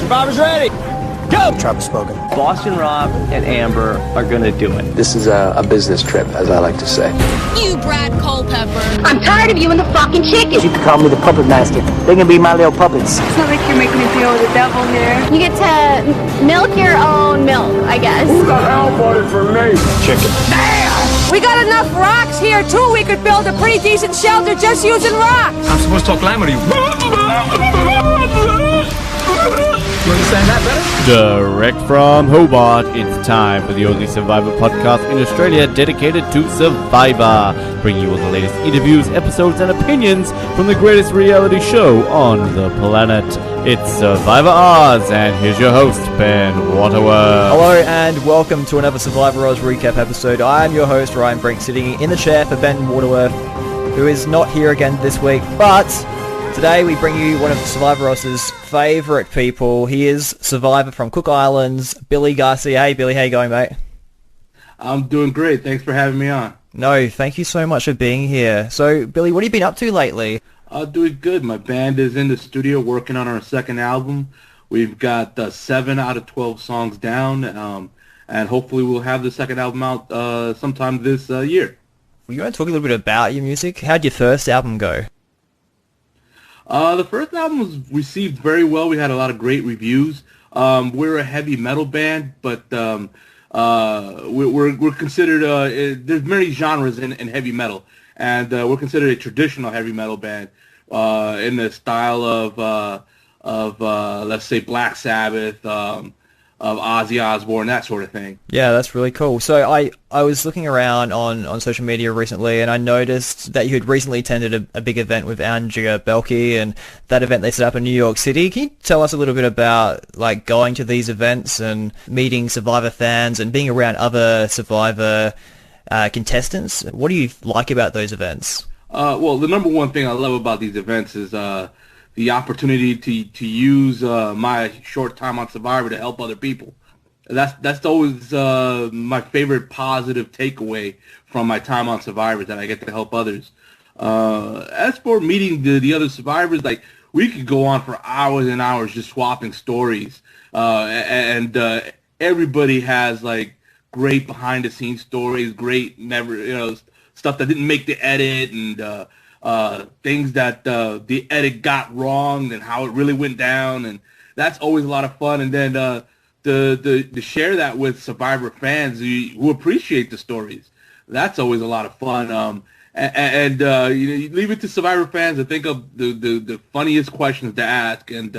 Survivor's ready. Go! Travis spoken. Boston Rob and Amber are gonna do it. This is a business trip, as I like to say. You, Brad Culpepper. I'm tired of you and the fucking chicken. You can call me the puppet master. They can be my little puppets. It's not like you're making a deal with the devil here. You get to milk your own milk, I guess. Who the hell voted for me? Chicken. We got enough rocks here, too. We could build a pretty decent shelter just using rocks. I'm supposed to talk glamour to you. You understand that better? Direct from Hobart, it's time for the only Survivor podcast in Australia dedicated to Survivor, bringing you all the latest interviews, episodes, and opinions from the greatest reality show on the planet. It's Survivor Oz, and here's your host, Ben Waterworth. Hello, and welcome to another Survivor Oz recap episode. I'm your host, Ryan Brink, sitting in the chair for Ben Waterworth, who is not here again this week, but today we bring you one of Survivor Oz's favourite people. He is Survivor from Cook Islands, Billy Garcia. Hey Billy, how you going, mate? I'm doing great. Thanks for having me on. No, thank you so much for being here. So, Billy, what have you been up to lately? Doing good. My band is in the studio working on our second album. We've got 7 out of 12 songs down, and hopefully we'll have the second album out sometime this year. Well, you want to talk a little bit about your music? How'd your first album go? The first album was received very well. We had a lot of great reviews. We're a heavy metal band, but we're considered, there's many genres in heavy metal, and we're considered a traditional heavy metal band in the style of let's say Black Sabbath, of Ozzy Osbourne, that sort of thing. Yeah, that's really cool. So I was looking around on social media recently, and I noticed that you had recently attended a big event with Andrea Belke, and that event they set up in New York City. Can you tell us a little bit about like going to these events and meeting Survivor fans and being around other Survivor contestants? What do you like about those events? Well, the number one thing I love about these events is the opportunity to use my short time on Survivor to help other people. That's always my favorite positive takeaway from my time on Survivor, that I get to help others. As for meeting the other survivors, like, we could go on for hours and hours just swapping stories, and everybody has like great behind the scenes stories, great stuff that didn't make the edit, and things that the edit got wrong and how it really went down, and that's always a lot of fun. And then to share that with Survivor fans who appreciate the stories, that's always a lot of fun. And you leave it to Survivor fans to think of the funniest questions to ask, and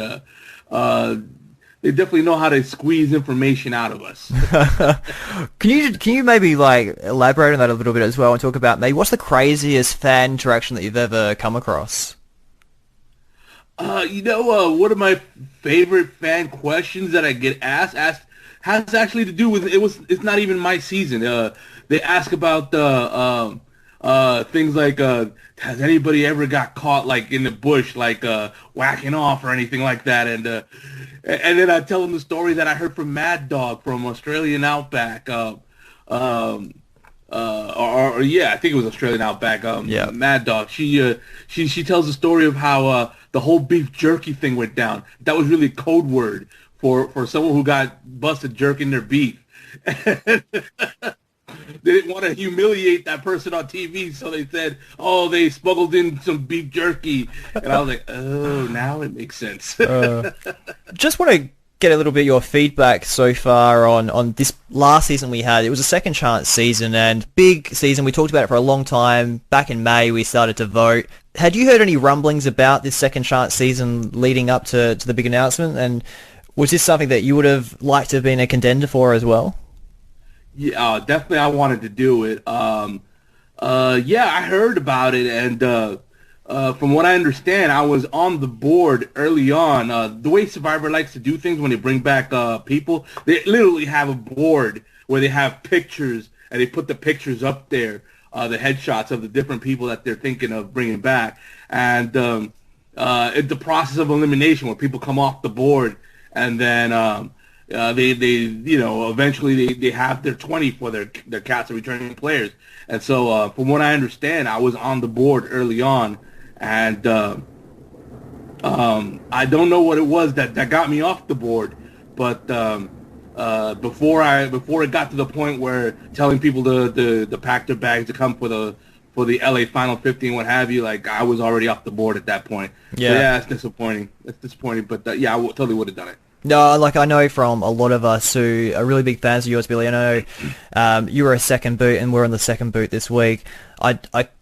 they definitely know how to squeeze information out of us. Can you maybe like elaborate on that a little bit as well, and talk about maybe what's the craziest fan interaction that you've ever come across? One of my favorite fan questions that I get asked has actually to do with it's not even my season. They ask about things like, has anybody ever got caught like in the bush, like whacking off or anything like that? And then I tell them the story that I heard from Mad Dog from Australian Outback. I think it was Australian Outback. Yeah. Mad Dog. She tells the story of how the whole beef jerky thing went down. That was really code word for someone who got busted jerking their beef. They didn't want to humiliate that person on TV, so they said, "Oh, they smuggled in some beef jerky," and I was like, "Oh, now it makes sense." Just want to get a little bit of your feedback so far on this last season we had. It was a second chance season, and big season. We talked about it for a long time. Back in May, we started to vote. Had you heard any rumblings about this second chance season leading up to the big announcement? And was this something that you would have liked to have been a contender for as well? Yeah, definitely I wanted to do it. I heard about it, and from what I understand, I was on the board early on. The way Survivor likes to do things when they bring back people, they literally have a board where they have pictures, and they put the pictures up there, the headshots of the different people that they're thinking of bringing back. And it's the process of elimination where people come off the board, and then eventually they have their 20 for their cast of returning players. And so from what I understand, I was on the board early on, and I don't know what it was that got me off the board, but before it got to the point where telling people to pack their bags to come for the LA Final 50 and what have you, like I was already off the board at that point. Yeah, so, yeah, it's disappointing. But yeah, I totally would have done it. No, like I know from a lot of us who are really big fans of yours, Billy. I know you were a second boot, and we're on the second boot this week. I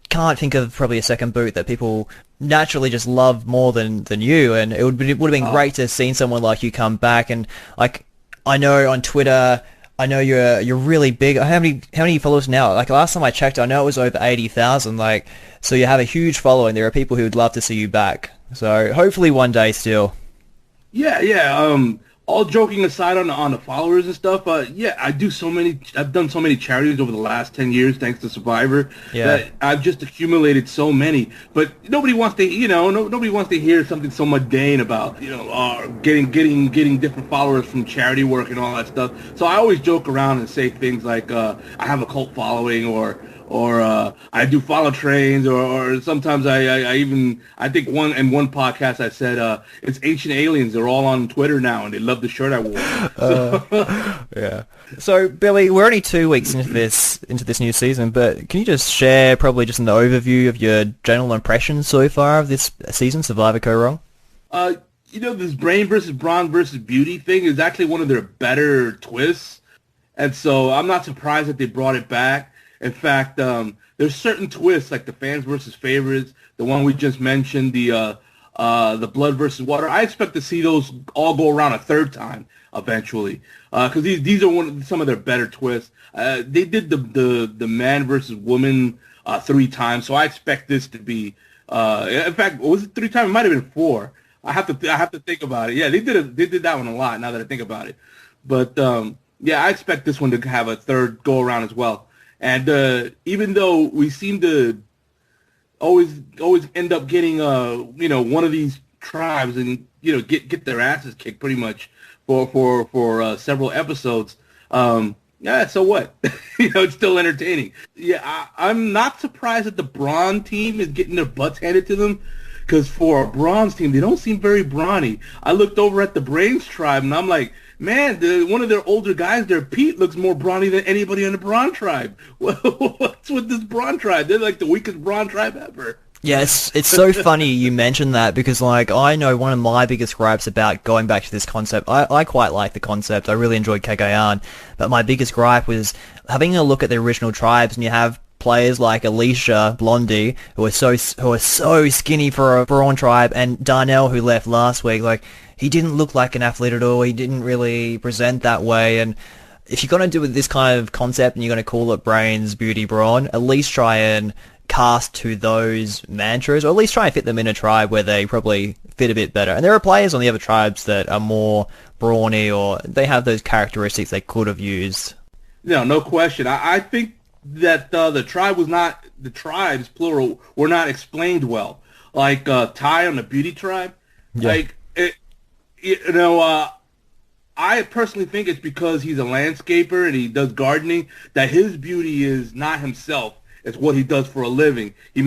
can't think of probably a second boot that people naturally just love more than you, and it would have been great to have seen someone like you come back. And like I know on Twitter, I know you're really big. How many followers now? Like last time I checked, I know it was over 80,000. Like, so you have a huge following. There are people who would love to see you back. So hopefully one day still. Yeah. All joking aside on the followers and stuff, yeah, I've done so many charities over the last 10 years thanks to Survivor that I've just accumulated so many. But nobody wants to, nobody wants to hear something so mundane about, getting different followers from charity work and all that stuff. So I always joke around and say things like, I have a cult following, or I do follow trains, or sometimes I think one podcast I said it's ancient aliens. They're all on Twitter now, and they love the shirt I wore. Yeah. So Billy, we're only 2 weeks into this new season, but can you just share probably just an overview of your general impressions so far of this season, Survivor Kaoh, Rong? This brain versus brawn versus beauty thing is actually one of their better twists, and so I'm not surprised that they brought it back. In fact, there's certain twists like the fans versus favorites, the one we just mentioned, the blood versus water. I expect to see those all go around a third time eventually, because these are some of their better twists. They did the man versus woman 3 times, so I expect this to be. In fact, was it 3 times? It might have been 4. I have to think about it. Yeah, they did that one a lot. Now that I think about it, but yeah, I expect this one to have a third go around as well. And even though we seem to always end up getting one of these tribes and get their asses kicked pretty much for several episodes, yeah, so what? It's still entertaining. Yeah, I'm not surprised that the Brawn team is getting their butts handed to them, because for a Brawn's team, they don't seem very brawny. I looked over at the Brains tribe, and I'm like, man, one of their older guys there, Pete, looks more brawny than anybody on the Brawn tribe. What's with this Brawn tribe? They're like the weakest Brawn tribe ever. Yeah, it's so funny you mentioned that, because like I know one of my biggest gripes about going back to this concept. I quite like the concept. I really enjoyed Kaoh, but my biggest gripe was having a look at the original tribes, and you have players like Alicia, Blondie, who are so skinny for a Brawn tribe, and Darnell, who left last week. Like, he didn't look like an athlete at all. He didn't really present that way. And if you're going to do this kind of concept and you're going to call it Brains, Beauty, Brawn, at least try and cast to those mantras, or at least try and fit them in a tribe where they probably fit a bit better. And there are players on the other tribes that are more brawny, or they have those characteristics they could have used. No question. I think that the tribes, plural, were not explained well. Like Ty on the Beauty tribe. Yeah. Like, I personally think it's because he's a landscaper and he does gardening that his beauty is not himself. It's what he does for a living. He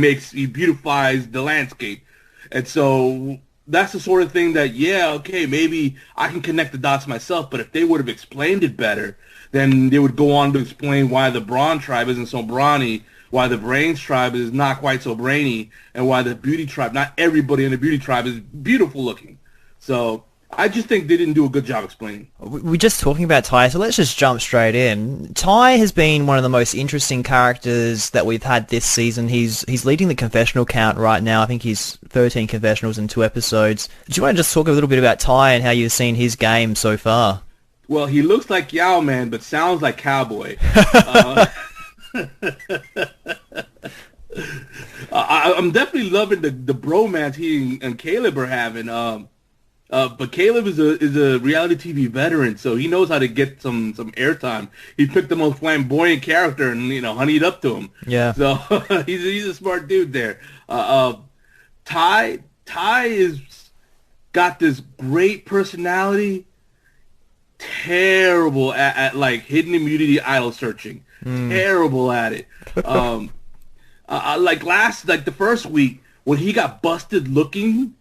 beautifies the landscape. And so that's the sort of thing that, yeah, okay, maybe I can connect the dots myself, but if they would have explained it better, then they would go on to explain why the Brawn tribe isn't so brawny, why the Brains tribe is not quite so brainy, and why the Beauty tribe, not everybody in the Beauty tribe is beautiful looking. So I just think they didn't do a good job explaining. We're just talking about Ty, so let's just jump straight in. Ty has been one of the most interesting characters that we've had this season. He's leading the confessional count right now. I think he's 13 confessionals in 2 episodes. Do you want to just talk a little bit about Ty and how you've seen his game so far? Well, he looks like Yao Man, but sounds like Cowboy. I'm definitely loving the bromance he and Caleb are having. But Caleb is a reality TV veteran, so he knows how to get some airtime. He picked the most flamboyant character and honeyed up to him. Yeah. So he's a smart dude there. Ty is got this great personality. Terrible at like hidden immunity idol searching. Terrible at it. Like the first week when he got busted looking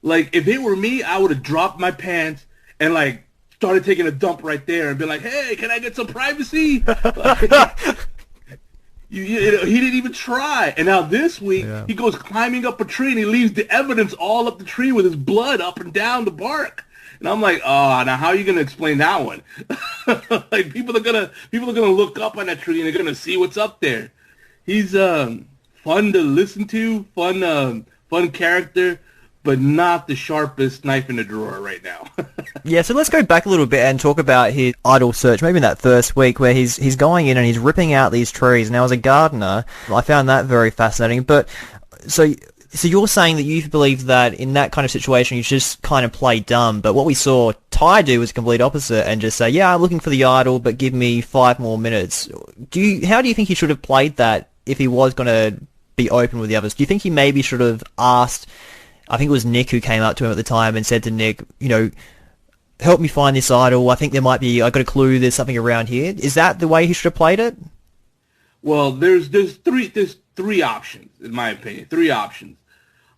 Like, if it were me, I would have dropped my pants and, like, started taking a dump right there and been like, hey, can I get some privacy? You know, he didn't even try. And now this week, he goes climbing up a tree and he leaves the evidence all up the tree with his blood up and down the bark. And I'm like, oh, now how are you gonna explain that one? Like, people are gonna look up on that tree and they're gonna see what's up there. He's fun to listen to, fun character, but not the sharpest knife in the drawer right now. Yeah, so let's go back a little bit and talk about his idol search, maybe in that first week where he's going in and he's ripping out these trees. Now, as a gardener, I found that very fascinating. But so you're saying that you believe that in that kind of situation, you just kind of play dumb. But what we saw Ty do was the complete opposite and just say, yeah, I'm looking for the idol, but give me 5 more minutes. How do you think he should have played that if he was going to be open with the others? Do you think he maybe should have asked, I think it was Nick who came up to him at the time and said to Nick, you know, help me find this idol. I think I got a clue there's something around here. Is that the way he should have played it? Well, there's three options, in my opinion. 3 options.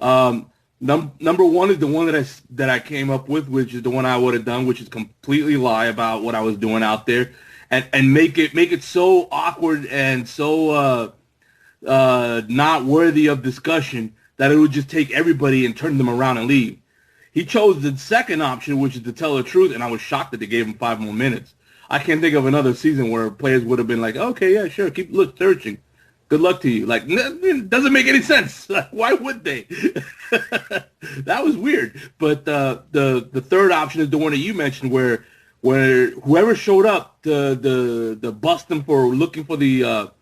Number one is the one that I came up with, which is the one I would have done, which is completely lie about what I was doing out there and make it so awkward and so not worthy of discussion that it would just take everybody and turn them around and leave. He chose the second option, which is to tell the truth, and I was shocked that they gave him 5 more minutes. I can't think of another season where players would have been like, okay, yeah, sure, keep searching. Good luck to you. Like, it doesn't make any sense. Like, why would they? That was weird. But the third option is the one that you mentioned, where whoever showed up to bust them for looking for the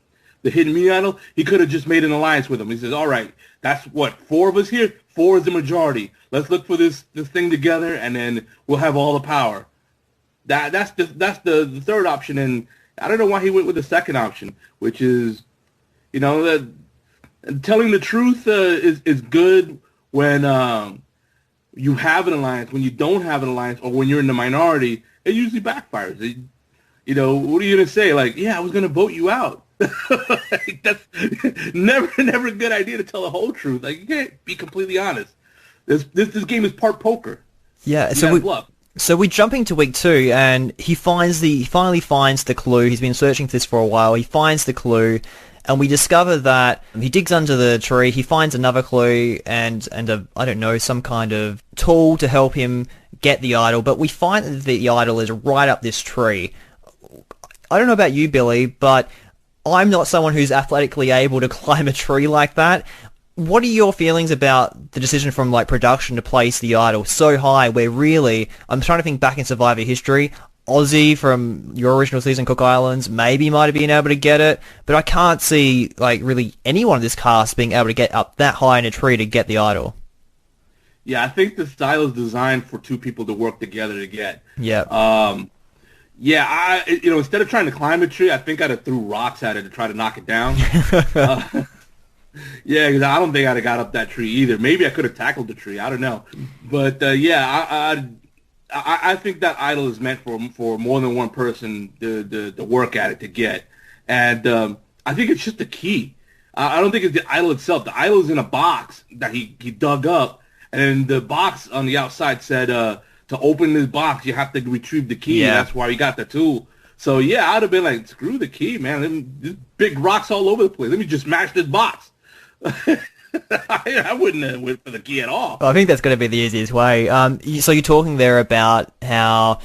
hidden meat idol, he could have just made an alliance with them. He says, all right, that's what, 4 of us here? 4 is the majority. Let's look for this thing together, and then we'll have all the power. That's the third option, and I don't know why he went with the second option, which is, you know, that telling the truth is good when you have an alliance. When you don't have an alliance, or when you're in the minority, it usually backfires. You know, what are you gonna say? Like, yeah, I was gonna vote you out. Like, that's never a good idea to tell the whole truth. Like, you can't be completely honest. This game is part poker. Yeah, so we're jumping to week 2, and he finally finds the clue. He's been searching for this for a while. He finds the clue, and we discover that he digs under the tree. He finds another clue and I don't know, some kind of tool to help him get the idol. But we find that the idol is right up this tree. I don't know about you, Billy, but I'm not someone who's athletically able to climb a tree like that. What are your feelings about the decision from like production to place the idol so high where really, I'm trying to think back in Survivor history, Aussie from your original season, Cook Islands, maybe might have been able to get it, but I can't see like really anyone in this cast being able to get up that high in a tree to get the idol. Yeah, I think the style is designed for 2 people to work together to get. Yeah. Yeah, instead of trying to climb a tree, I think I'd have threw rocks at it to try to knock it down. Yeah, because I don't think I'd have got up that tree either. Maybe I could have tackled the tree. I don't know. But, I think that idol is meant for more than one person to work at it to get. And I think it's just the key. I don't think it's the idol itself. The idol is in a box that he dug up, and then the box on the outside said to open this box, you have to retrieve the key. Yeah. That's why he got the tool. So, yeah, I'd have been like, screw the key, man. There's big rocks all over the place. Let me just smash this box. I wouldn't have went for the key at all. I think that's going to be the easiest way. So you're talking there about how,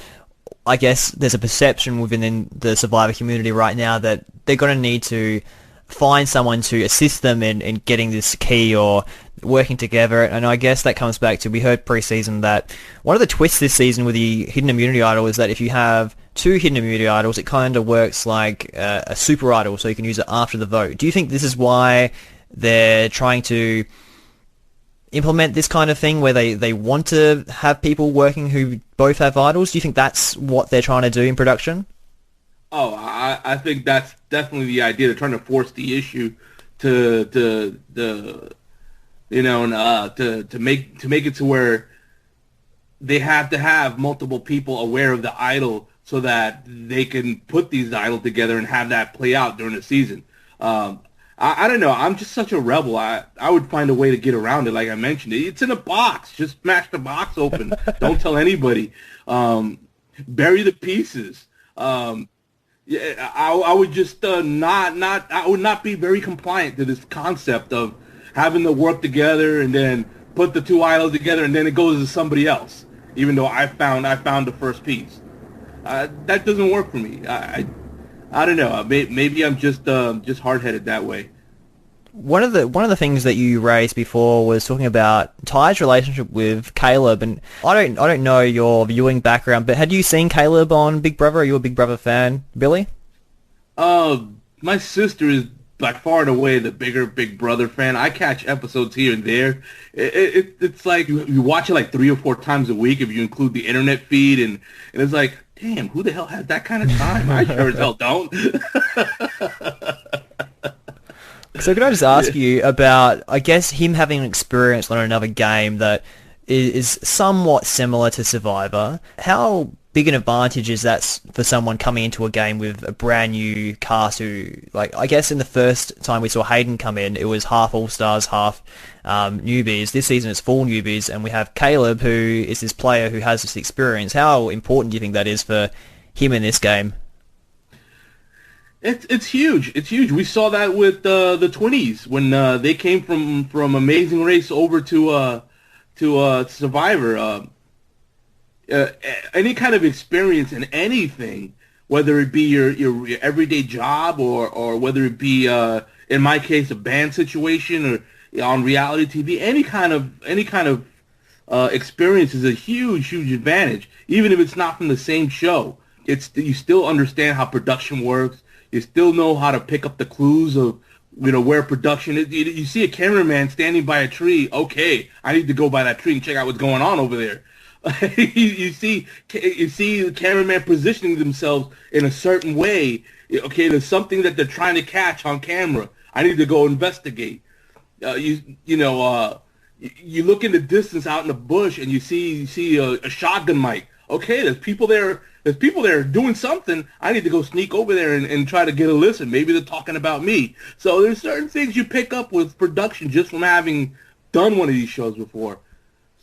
I guess, there's a perception within the Survivor community right now that they're going to need to find someone to assist them in getting this key or working together. And I guess that comes back to, we heard pre-season that one of the twists this season with the hidden immunity idol is that if you have 2 hidden immunity idols, it kind of works like a super idol, so you can use it after the vote. Do you think this is why they're trying to implement this kind of thing where they want to have people working who both have idols? Do you think that's what they're trying to do in production? Oh, I think that's definitely the idea. They're trying to force the issue to make it to where they have to have multiple people aware of the idol so that they can put these idols together and have that play out during the season. I don't know. I'm just such a rebel. I would find a way to get around it. Like I mentioned, it's in a box. Just smash the box open. Don't tell anybody. Bury the pieces. Yeah, I would just I would not be very compliant to this concept of having to work together and then put the two idols together and then it goes to somebody else. Even though I found the first piece, that doesn't work for me. I don't know. Maybe I'm just hard-headed that way. One of the things that you raised before was talking about Ty's relationship with Caleb, and I don't know your viewing background, but had you seen Caleb on Big Brother? Are you a Big Brother fan, Billy? My sister is by far and away the bigger Big Brother fan. I catch episodes here and there. It's like you watch it like 3 or 4 times a week if you include the internet feed, and it's like, damn, who the hell has that kind of time? I sure as hell don't. So could I just ask you about, I guess, him having an experience on another game that is somewhat similar to Survivor? How big an advantage is that for someone coming into a game with a brand new cast who, like, I guess in the first time we saw Hayden come in, it was half All-Stars, half newbies. This season it's full newbies, and we have Caleb, who is this player who has this experience. How important do you think that is for him in this game? It's huge. It's huge. We saw that with the 20s when they came from Amazing Race over to Survivor. Any kind of experience in anything, whether it be your everyday job or whether it be in my case a band situation or on reality TV, any kind of experience is a huge advantage. Even if it's not from the same show, you still understand how production works. You still know how to pick up the clues of, where production is. You see a cameraman standing by a tree. Okay, I need to go by that tree and check out what's going on over there. you see the cameraman positioning themselves in a certain way. Okay, there's something that they're trying to catch on camera. I need to go investigate. You look in the distance out in the bush and you see a shotgun mic. Okay, there's people there. There's people there doing something. I need to go sneak over there and try to get a listen. Maybe they're talking about me. So there's certain things you pick up with production just from having done one of these shows before.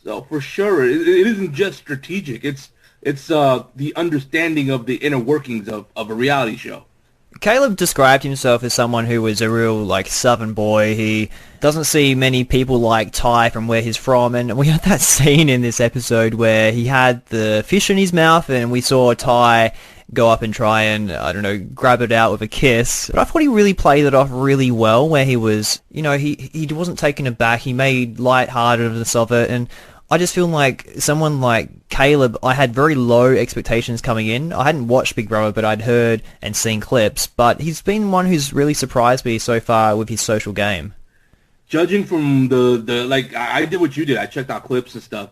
So for sure, it isn't just strategic. It's the understanding of the inner workings of a reality show. Caleb described himself as someone who was a real, southern boy. He doesn't see many people like Ty from where he's from, and we had that scene in this episode where he had the fish in his mouth, and we saw Ty go up and try and, grab it out with a kiss. But I thought he really played it off really well, where he was, he wasn't taken aback. He made lightheartedness of it, and I just feel like someone like Caleb, I had very low expectations coming in. I hadn't watched Big Brother, but I'd heard and seen clips. But he's been one who's really surprised me so far with his social game. Judging from I did what you did. I checked out clips and stuff.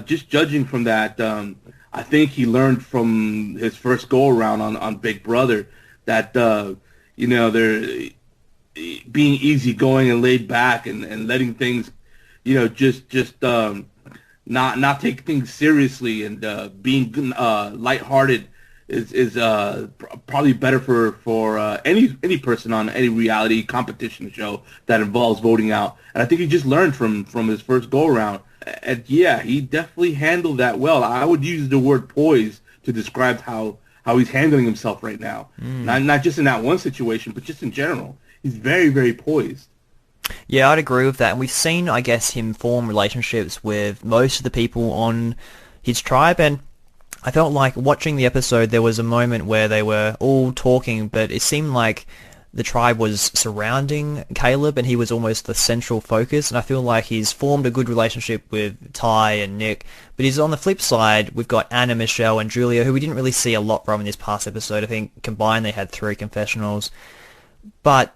Just judging from that, I think he learned from his first go-around on Big Brother that, they're being easygoing and laid back and letting things, not take things seriously and being lighthearted is probably better for any person on any reality competition show that involves voting out. And I think he just learned from his first go around. And yeah, he definitely handled that well. I would use the word poise to describe how he's handling himself right now. Not just in that one situation, but just in general. He's very, very poised. Yeah, I'd agree with that. And we've seen, I guess, him form relationships with most of the people on his tribe. And I felt like watching the episode, there was a moment where they were all talking, but it seemed like the tribe was surrounding Caleb and he was almost the central focus. And I feel like he's formed a good relationship with Ty and Nick. But he's on the flip side, we've got Anna, Michelle, and Julia, who we didn't really see a lot from in this past episode. I think combined they had 3 confessionals. But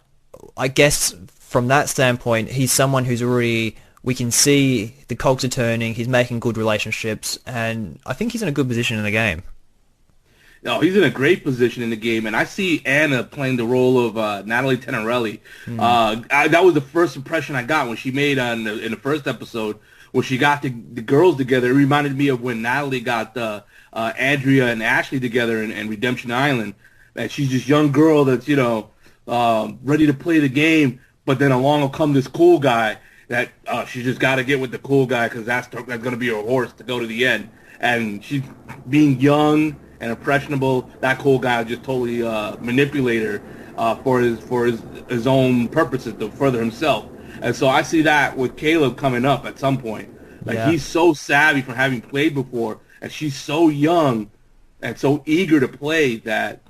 I guess from that standpoint, he's someone who's already, we can see the cogs are turning, he's making good relationships, and I think he's in a good position in the game. No, he's in a great position in the game, and I see Anna playing the role of Natalie Tenorelli. That was the first impression I got when she made in the first episode, when she got the girls together. It reminded me of when Natalie got Andrea and Ashley together in Redemption Island. And she's this young girl that's, ready to play the game, but then along will come this cool guy that she just got to get with the cool guy because that's going to be her horse to go to the end. And she's being young and impressionable. That cool guy will just totally manipulate her for his own purposes to further himself. And so I see that with Caleb coming up at some point. Like he's so savvy from having played before, and she's so young and so eager to play that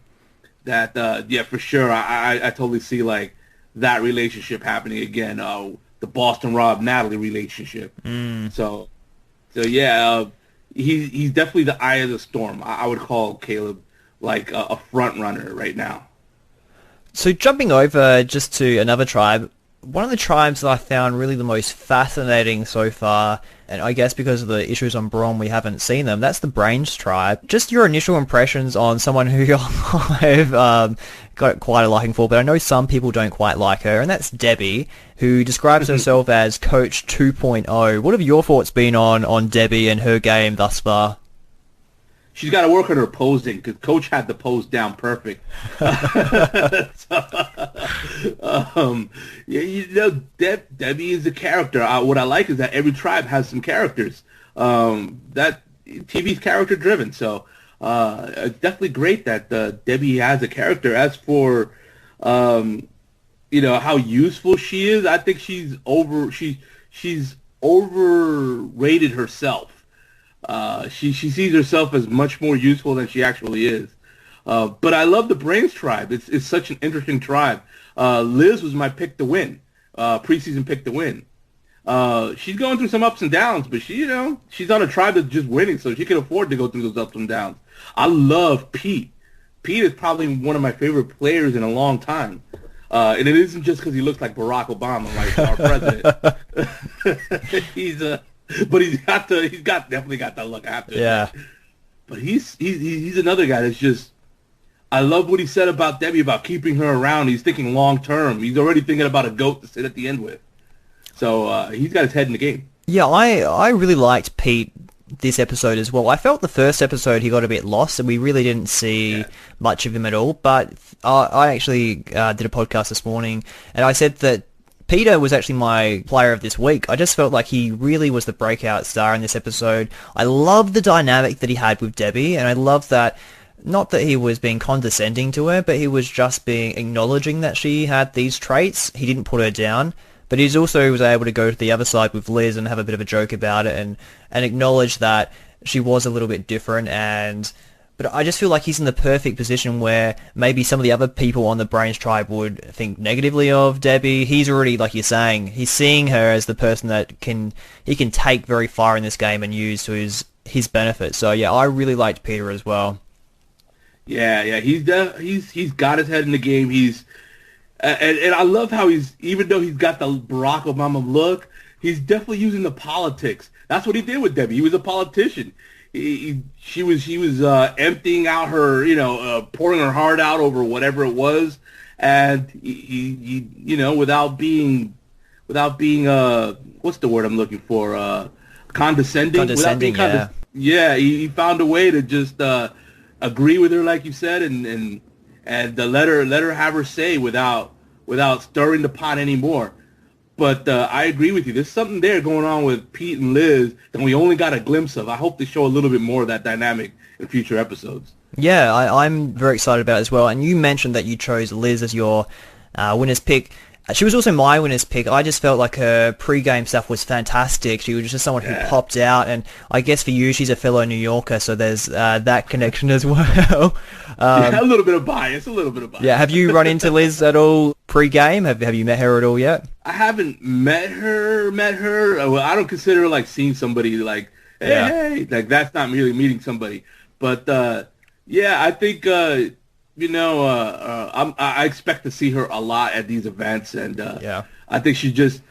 for sure I totally see like that relationship happening again. The Boston Rob Natalie relationship. So yeah, he's definitely the eye of the storm. I would call Caleb like a front runner right now. So jumping over just to another tribe, one of the tribes that I found really the most fascinating so far, and I guess because of the issues on Brawn we haven't seen them, that's the Brains tribe. Just your initial impressions on someone who I've got quite a liking for, but I know some people don't quite like her, and that's Debbie, who describes herself as Coach 2.0. What have your thoughts been on Debbie and her game thus far? She's got to work on her posing because Coach had the pose down perfect. Debbie is a character. What I like is that every tribe has some characters. That TV's character driven, so it's definitely great that Debbie has a character. As for how useful she is, I think she's overrated herself. She sees herself as much more useful than she actually is. But I love the Brains tribe. It's such an interesting tribe. Liz was my pick to win, preseason pick to win. She's going through some ups and downs, but she's on a tribe that's just winning, so she can afford to go through those ups and downs. I love Pete. Pete is probably one of my favorite players in a long time. And it isn't just because he looks like Barack Obama, like our president. But he's definitely got that look after. Yeah. But he's another guy that's just, I love what he said about Debbie about keeping her around. He's thinking long term. He's already thinking about a goat to sit at the end with. So he's got his head in the game. Yeah, I really liked Pete this episode as well. I felt the first episode he got a bit lost and we really didn't see much of him at all. But I actually did a podcast this morning and I said that Peter was actually my player of this week. I just felt like he really was the breakout star in this episode. I love the dynamic that he had with Debbie, and I love that, not that he was being condescending to her, but he was just acknowledging that she had these traits. He didn't put her down, but he also was able to go to the other side with Liz and have a bit of a joke about it and acknowledge that she was a little bit different. But I just feel like he's in the perfect position where maybe some of the other people on the Brains tribe would think negatively of Debbie. He's already, like you're saying, he's seeing her as the person that he can take very far in this game and use to his benefit. So yeah, I really liked Peter as well. Yeah, he's got his head in the game. And I love how even though he's got the Barack Obama look, he's definitely using the politics. That's what he did with Debbie. He was a politician. She was emptying out her, pouring her heart out over whatever it was, and he without being what's the word I'm looking for? Condescending. He found a way to just agree with her, like you said, and let her have her say without stirring the pot anymore. But I agree with you. There's something there going on with Pete and Liz that we only got a glimpse of. I hope they show a little bit more of that dynamic in future episodes. Yeah, I'm very excited about it as well. And you mentioned that you chose Liz as your winner's pick. She was also my winner's pick. I just felt like her pre-game stuff was fantastic. She was just someone who popped out. And I guess for you, she's a fellow New Yorker, so there's that connection as well. A little bit of bias. Yeah, have you run into Liz at all pre-game? Have you met her at all yet? I haven't met her. Well, I don't consider her like seeing somebody like, hey, like that's not merely meeting somebody. But I think I expect to see her a lot at these events, and I think she just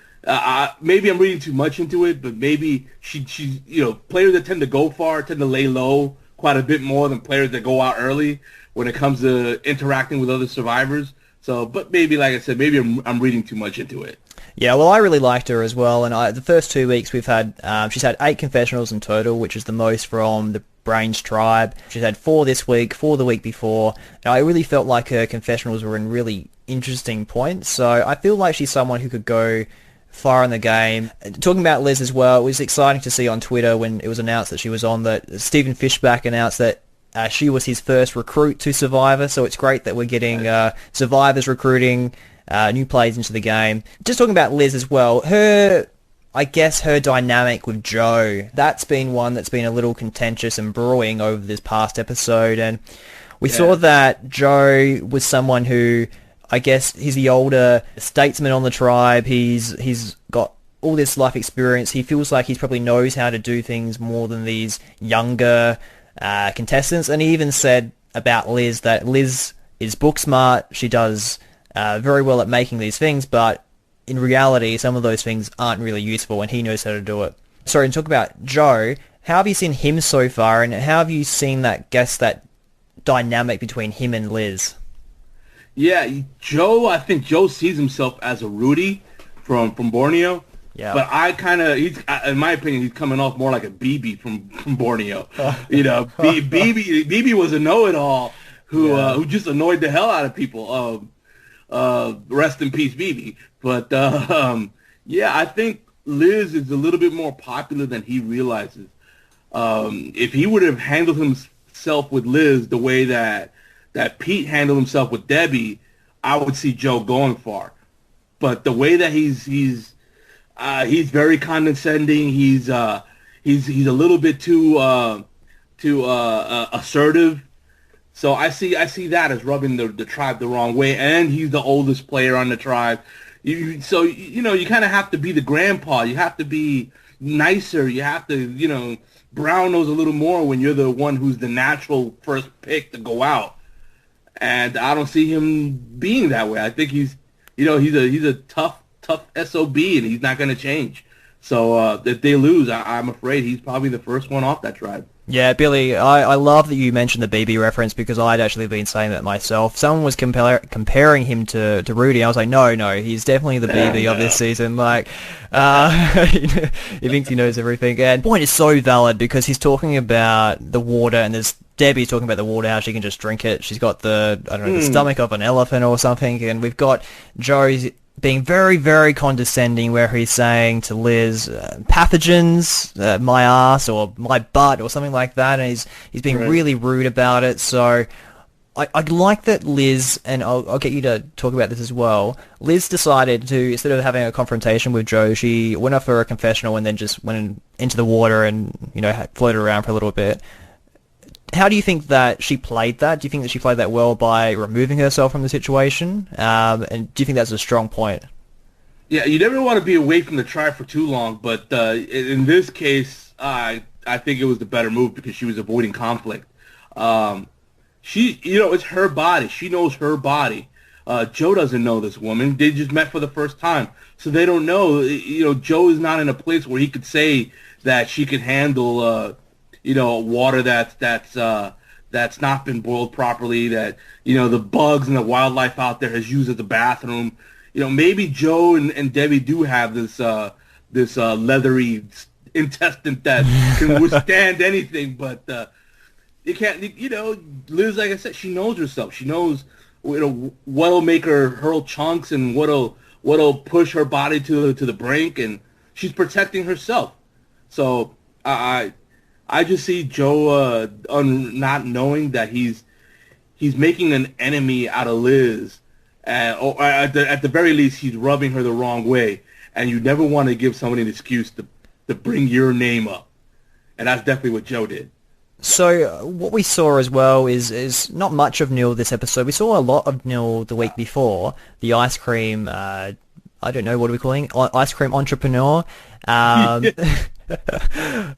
maybe I'm reading too much into it, but maybe she's players that tend to go far tend to lay low quite a bit more than players that go out early when it comes to interacting with other survivors. So, but maybe, like I said, maybe I'm reading too much into it. Yeah, well, I really liked her as well, and the first 2 weeks we've had, she's had 8 confessionals in total, which is the most from the Brains tribe. She's had 4 this week, 4 the week before, and I really felt like her confessionals were in really interesting points, so I feel like she's someone who could go far in the game. Talking about Liz as well, it was exciting to see on Twitter when it was announced that she was on, that Stephen Fishback announced that she was his first recruit to Survivor, so it's great that we're getting Survivors recruiting new players into the game. Just talking about Liz as well, I guess her dynamic with Joe, that's been one that's been a little contentious and brewing over this past episode, and we saw that Joe was someone who, I guess, he's the older statesman on the tribe, he's got all this life experience, he feels like he probably knows how to do things more than these younger contestants, and he even said about Liz that Liz is book smart, she does very well at making these things, but in reality some of those things aren't really useful, and he knows how to do it. Sorry, and talk about Joe, how have you seen him so far, and how have you seen that dynamic between him and Liz? Yeah, Joe, I think Joe sees himself as a Rudy from Borneo. Yeah. But he's, in my opinion, he's coming off more like a BB from Borneo. You know, BB was a know-it-all who just annoyed the hell out of people. Rest in peace, BB. But yeah, I think Liz is a little bit more popular than he realizes. If he would have handled himself with Liz the way that Pete handled himself with Debbie, I would see Joe going far. But the way that he's very condescending. He's a little bit too assertive. So I see that as rubbing the tribe the wrong way. And he's the oldest player on the tribe. So you kind of have to be the grandpa. You have to be nicer. You have to brown nose a little more when you're the one who's the natural first pick to go out. And I don't see him being that way. I think he's a tough SOB, and he's not going to change. So if they lose, I'm afraid he's probably the first one off that tribe. Yeah, Billy, I love that you mentioned the BB reference, because I'd actually been saying that myself. Someone was comparing him to Rudy. I was like, no, he's definitely the BB of this season. Like, he thinks he knows everything. And the point is so valid, because he's talking about the water, and there's Debbie's talking about the water, how she can just drink it. She's got the stomach of an elephant or something, and we've got Joe's being very, very condescending, where he's saying to Liz, pathogens, my ass, or my butt, or something like that, and he's being really rude about it. So I'd like that Liz, and I'll get you to talk about this as well, Liz decided to, instead of having a confrontation with Joe, she went off for a confessional and then just went into the water and, floated around for a little bit. How do you think that she played that? Do you think that she played that well by removing herself from the situation? And do you think that's a strong point? Yeah, you never want to be away from the tribe for too long, but in this case, I think it was the better move, because she was avoiding conflict. It's her body. She knows her body. Joe doesn't know this woman. They just met for the first time, so they don't know. Joe is not in a place where he could say that she could handle water that's not been boiled properly, that, the bugs and the wildlife out there has used as a bathroom. Maybe Joe and Debbie do have this leathery intestine that can withstand anything, but you can't, Liz, like I said, she knows herself. She knows, what'll make her hurl chunks and what'll push her body to the brink, and she's protecting herself. So I just see Joe not knowing that he's making an enemy out of Liz, or at the very least he's rubbing her the wrong way, and you never want to give somebody an excuse to bring your name up, and that's definitely what Joe did. So what we saw as well is not much of Neil this episode. We saw a lot of Neil the week before, the ice cream, I don't know, what are we calling it? Ice cream entrepreneur.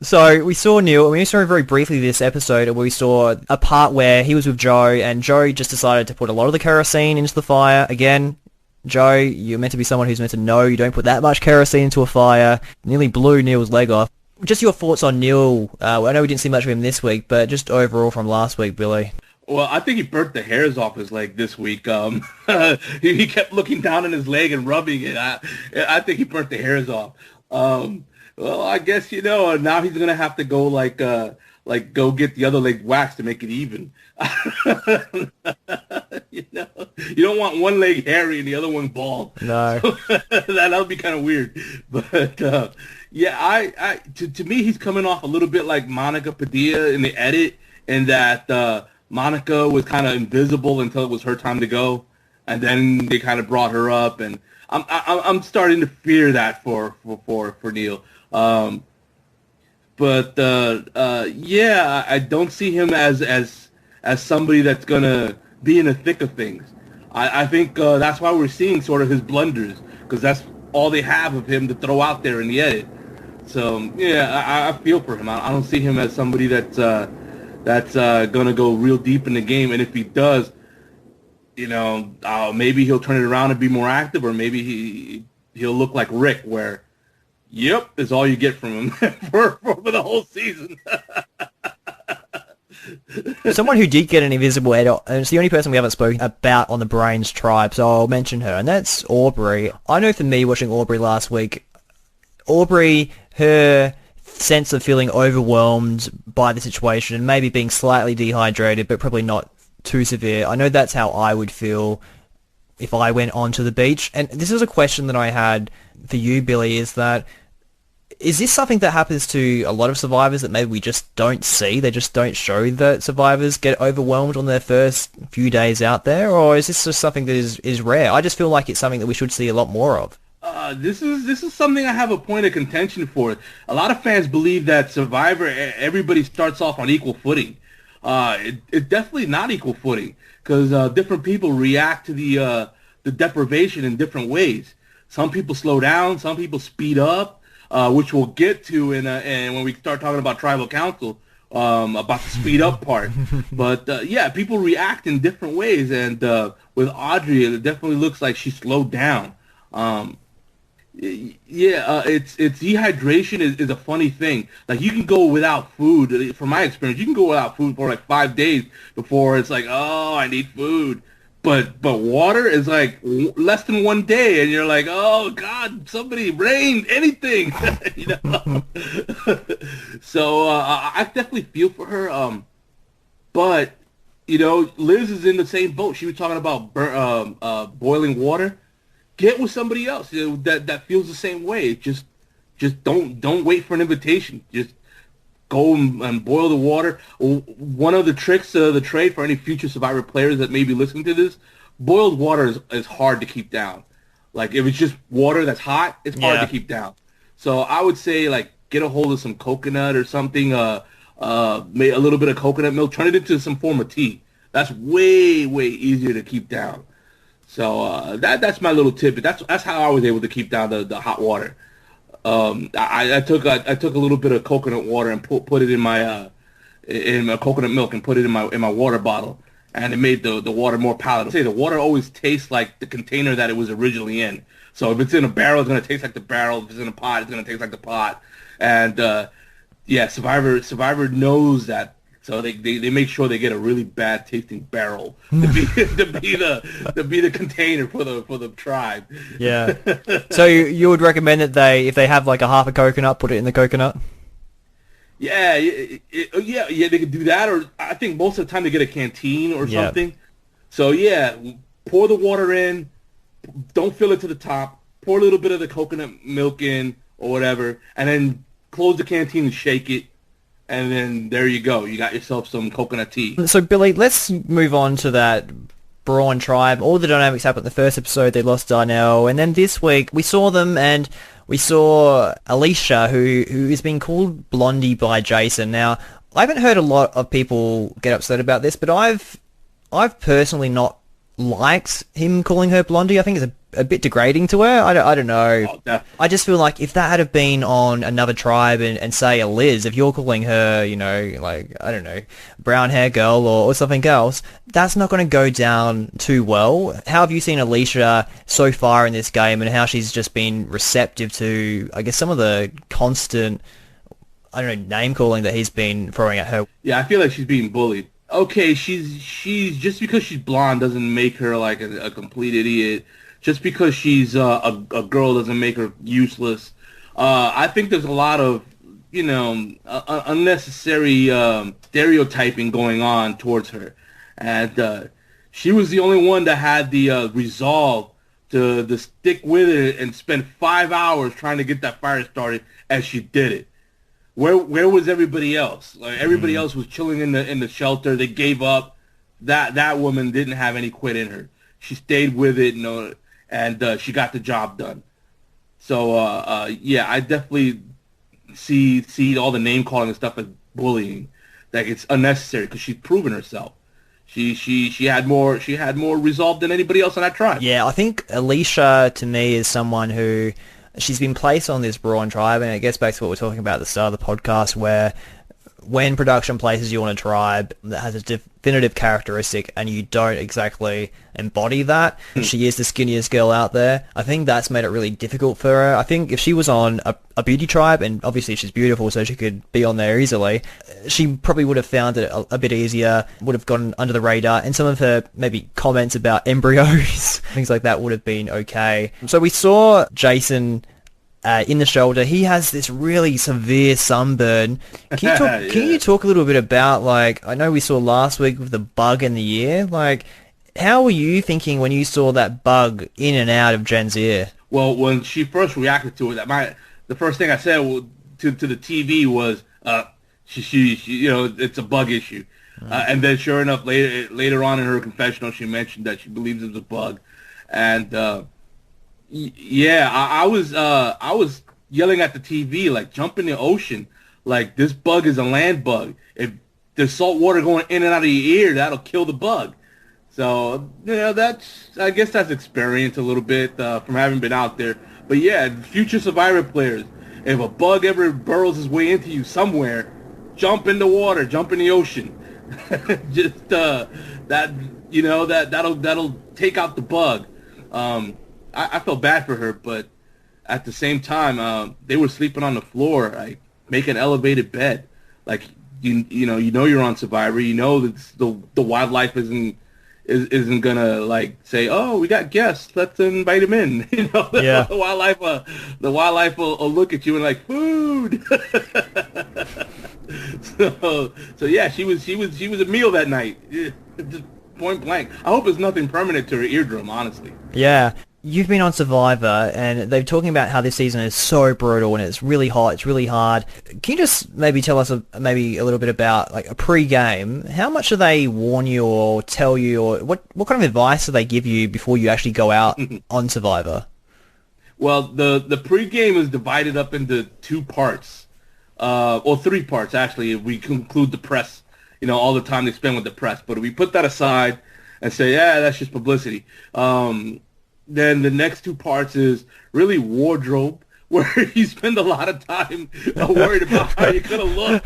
So we saw Neil, and we saw him very briefly this episode, where we saw a part where he was with Joe, and Joe just decided to put a lot of the kerosene into the fire. Again, Joe, you're meant to be someone who's meant to know you don't put that much kerosene into a fire. Nearly blew Neil's leg off. Just your thoughts on Neil. I know we didn't see much of him this week, but just overall from last week, Billy. Well, I think he burnt the hairs off his leg this week. He kept looking down on his leg and rubbing it. I think he burnt the hairs off. Well, I guess, now he's going to have to go go get the other leg waxed to make it even. You don't want one leg hairy and the other one bald. No. That'll be kind of weird. But yeah, to me, he's coming off a little bit like Monica Padilla in the edit, in that Monica was kind of invisible until it was her time to go, and then they kind of brought her up, and I'm starting to fear that for Neil. But yeah, I don't see him as somebody that's gonna be in the thick of things. I think that's why we're seeing sort of his blunders, because that's all they have of him to throw out there in the edit. So yeah, I feel for him. I don't see him as somebody that's gonna go real deep in the game, and if he does, maybe he'll turn it around and be more active, or maybe he'll look like Rick, where yep, is all you get from him for the whole season. Someone who did get an invisible edit, and it's the only person we haven't spoken about on the Brains tribe, so I'll mention her, and that's Aubrey. I know for me, watching Aubrey last week, Aubrey, her sense of feeling overwhelmed by the situation and maybe being slightly dehydrated, but probably not too severe. I know that's how I would feel if I went onto the beach. And this is a question that I had for you, Billy, is this something that happens to a lot of survivors that maybe we just don't see? They just don't show that survivors get overwhelmed on their first few days out there? Or is this just something that is rare? I just feel like it's something that we should see a lot more of. This is something I have a point of contention for. A lot of fans believe that Survivor, everybody starts off on equal footing. It's definitely not equal footing, because different people react to the deprivation in different ways. Some people slow down, some people speed up, which we'll get to and when we start talking about tribal council, about the speed up part. But yeah, people react in different ways, and with Audrey, it definitely looks like she slowed down. It's dehydration is a funny thing. Like, you can go without food. From my experience, you can go without food for like 5 days before it's like, oh, I need food. But water is like less than 1 day, and you're like, oh God, somebody rain, anything, So I definitely feel for her. But Liz is in the same boat. She was talking about boiling water. Get with somebody else that feels the same way. Just don't wait for an invitation. Just go and boil the water. One of the tricks of the trade for any future Survivor players that may be listening to this, boiled water is hard to keep down. Like, if it's just water that's hot, it's hard to keep down. So I would say, like, get a hold of some coconut or something, make a little bit of coconut milk, turn it into some form of tea. That's way, way easier to keep down. So that's my little tip. That's how I was able to keep down the hot water. I took a little bit of coconut water and put it in my coconut milk and put it in my water bottle, and it made the water more palatable. I say the water always tastes like the container that it was originally in. So if it's in a barrel, it's gonna taste like the barrel. If it's in a pot, it's gonna taste like the pot. And yeah, Survivor knows that. So they make sure they get a really bad tasting barrel to be the container for the tribe. Yeah. So you would recommend that if they have like a half a coconut, put it in the coconut? Yeah, they could do that, or I think most of the time they get a canteen or something. So yeah, pour the water in, don't fill it to the top, pour a little bit of the coconut milk in or whatever, and then close the canteen and shake it. And then there you go. You got yourself some coconut tea. So, Billy, let's move on to that Brawn tribe. All the dynamics happened in the first episode. They lost Darnell. And then this week, we saw them, and we saw Alicia, who is being called Blondie by Jason. Now, I haven't heard a lot of people get upset about this, but I've personally not liked him calling her Blondie. I think it's a bit degrading to her. I don't know. Oh, I just feel like if that had been on another tribe and say a Liz, if you're calling her, like, I don't know, brown hair girl or something else, that's not going to go down too well. How have you seen Alicia so far in this game, and how she's just been receptive to, I guess, some of the constant, I don't know, name calling that he's been throwing at her? Yeah, I feel like she's being bullied. okay, she's just because she's blonde doesn't make her like a complete idiot. Just because she's a girl doesn't make her useless. I think there's a lot of unnecessary stereotyping going on towards her, and she was the only one that had the resolve to stick with it and spend 5 hours trying to get that fire started, as she did it. Where was everybody else? Like everybody else was chilling in the shelter. They gave up. That woman didn't have any quit in her. She stayed with it, and she got the job done. So yeah, I definitely see all the name calling and stuff as bullying. Like it's unnecessary because she's proven herself. She had more resolve than anybody else on that tribe. Yeah, I think Alicia to me is someone who she's been placed on this Brawn tribe, and it gets back to what we're talking about at the start of the podcast, where when production places you on a tribe that has a definitive characteristic and you don't exactly embody that, she is the skinniest girl out there. I think that's made it really difficult for her. I think if she was on a beauty tribe, and obviously she's beautiful so she could be on there easily, she probably would have found it a bit easier, would have gone under the radar, and some of her maybe comments about embryos, things like that would have been okay. So we saw Jason in the shoulder. He has this really severe sunburn. Can you talk a little bit about, like, I know we saw last week with the bug in the ear, like, how were you thinking when you saw that bug in and out of Jen's ear? Well, when she first reacted to it, the first thing I said to the TV was, she it's a bug issue. And then sure enough, later on in her confessional, she mentioned that she believes it's a bug. And, yeah, I was yelling at the TV, like, jump in the ocean. Like, this bug is a land bug. If there's salt water going in and out of your ear, that'll kill the bug. So, I guess that's experience a little bit from having been out there. But yeah, future Survivor players, if a bug ever burrows his way into you somewhere, jump in the water, jump in the ocean. Just that'll take out the bug. I felt bad for her, but at the same time, they were sleeping on the floor. Like, make an elevated bed. Like, you know you're on Survivor. You know that the wildlife isn't gonna, like, say, oh, we got guests, let's invite them in. Yeah. the wildlife will look at you and like, food. so yeah, she was a meal that night. Just point blank. I hope it's nothing permanent to her eardrum, honestly. Yeah. You've been on Survivor, and they're talking about how this season is so brutal, and it's really hot, it's really hard. Can you just maybe tell us maybe a little bit about, like, a pre-game? How much do they warn you or tell you, or what kind of advice do they give you before you actually go out on Survivor? Well, the pre-game is divided up into 2 parts, or 3 parts, actually, if we conclude the press, all the time they spend with the press. But if we put that aside and say, yeah, that's just publicity, then the next 2 parts is really wardrobe, where you spend a lot of time worried about how you're gonna look,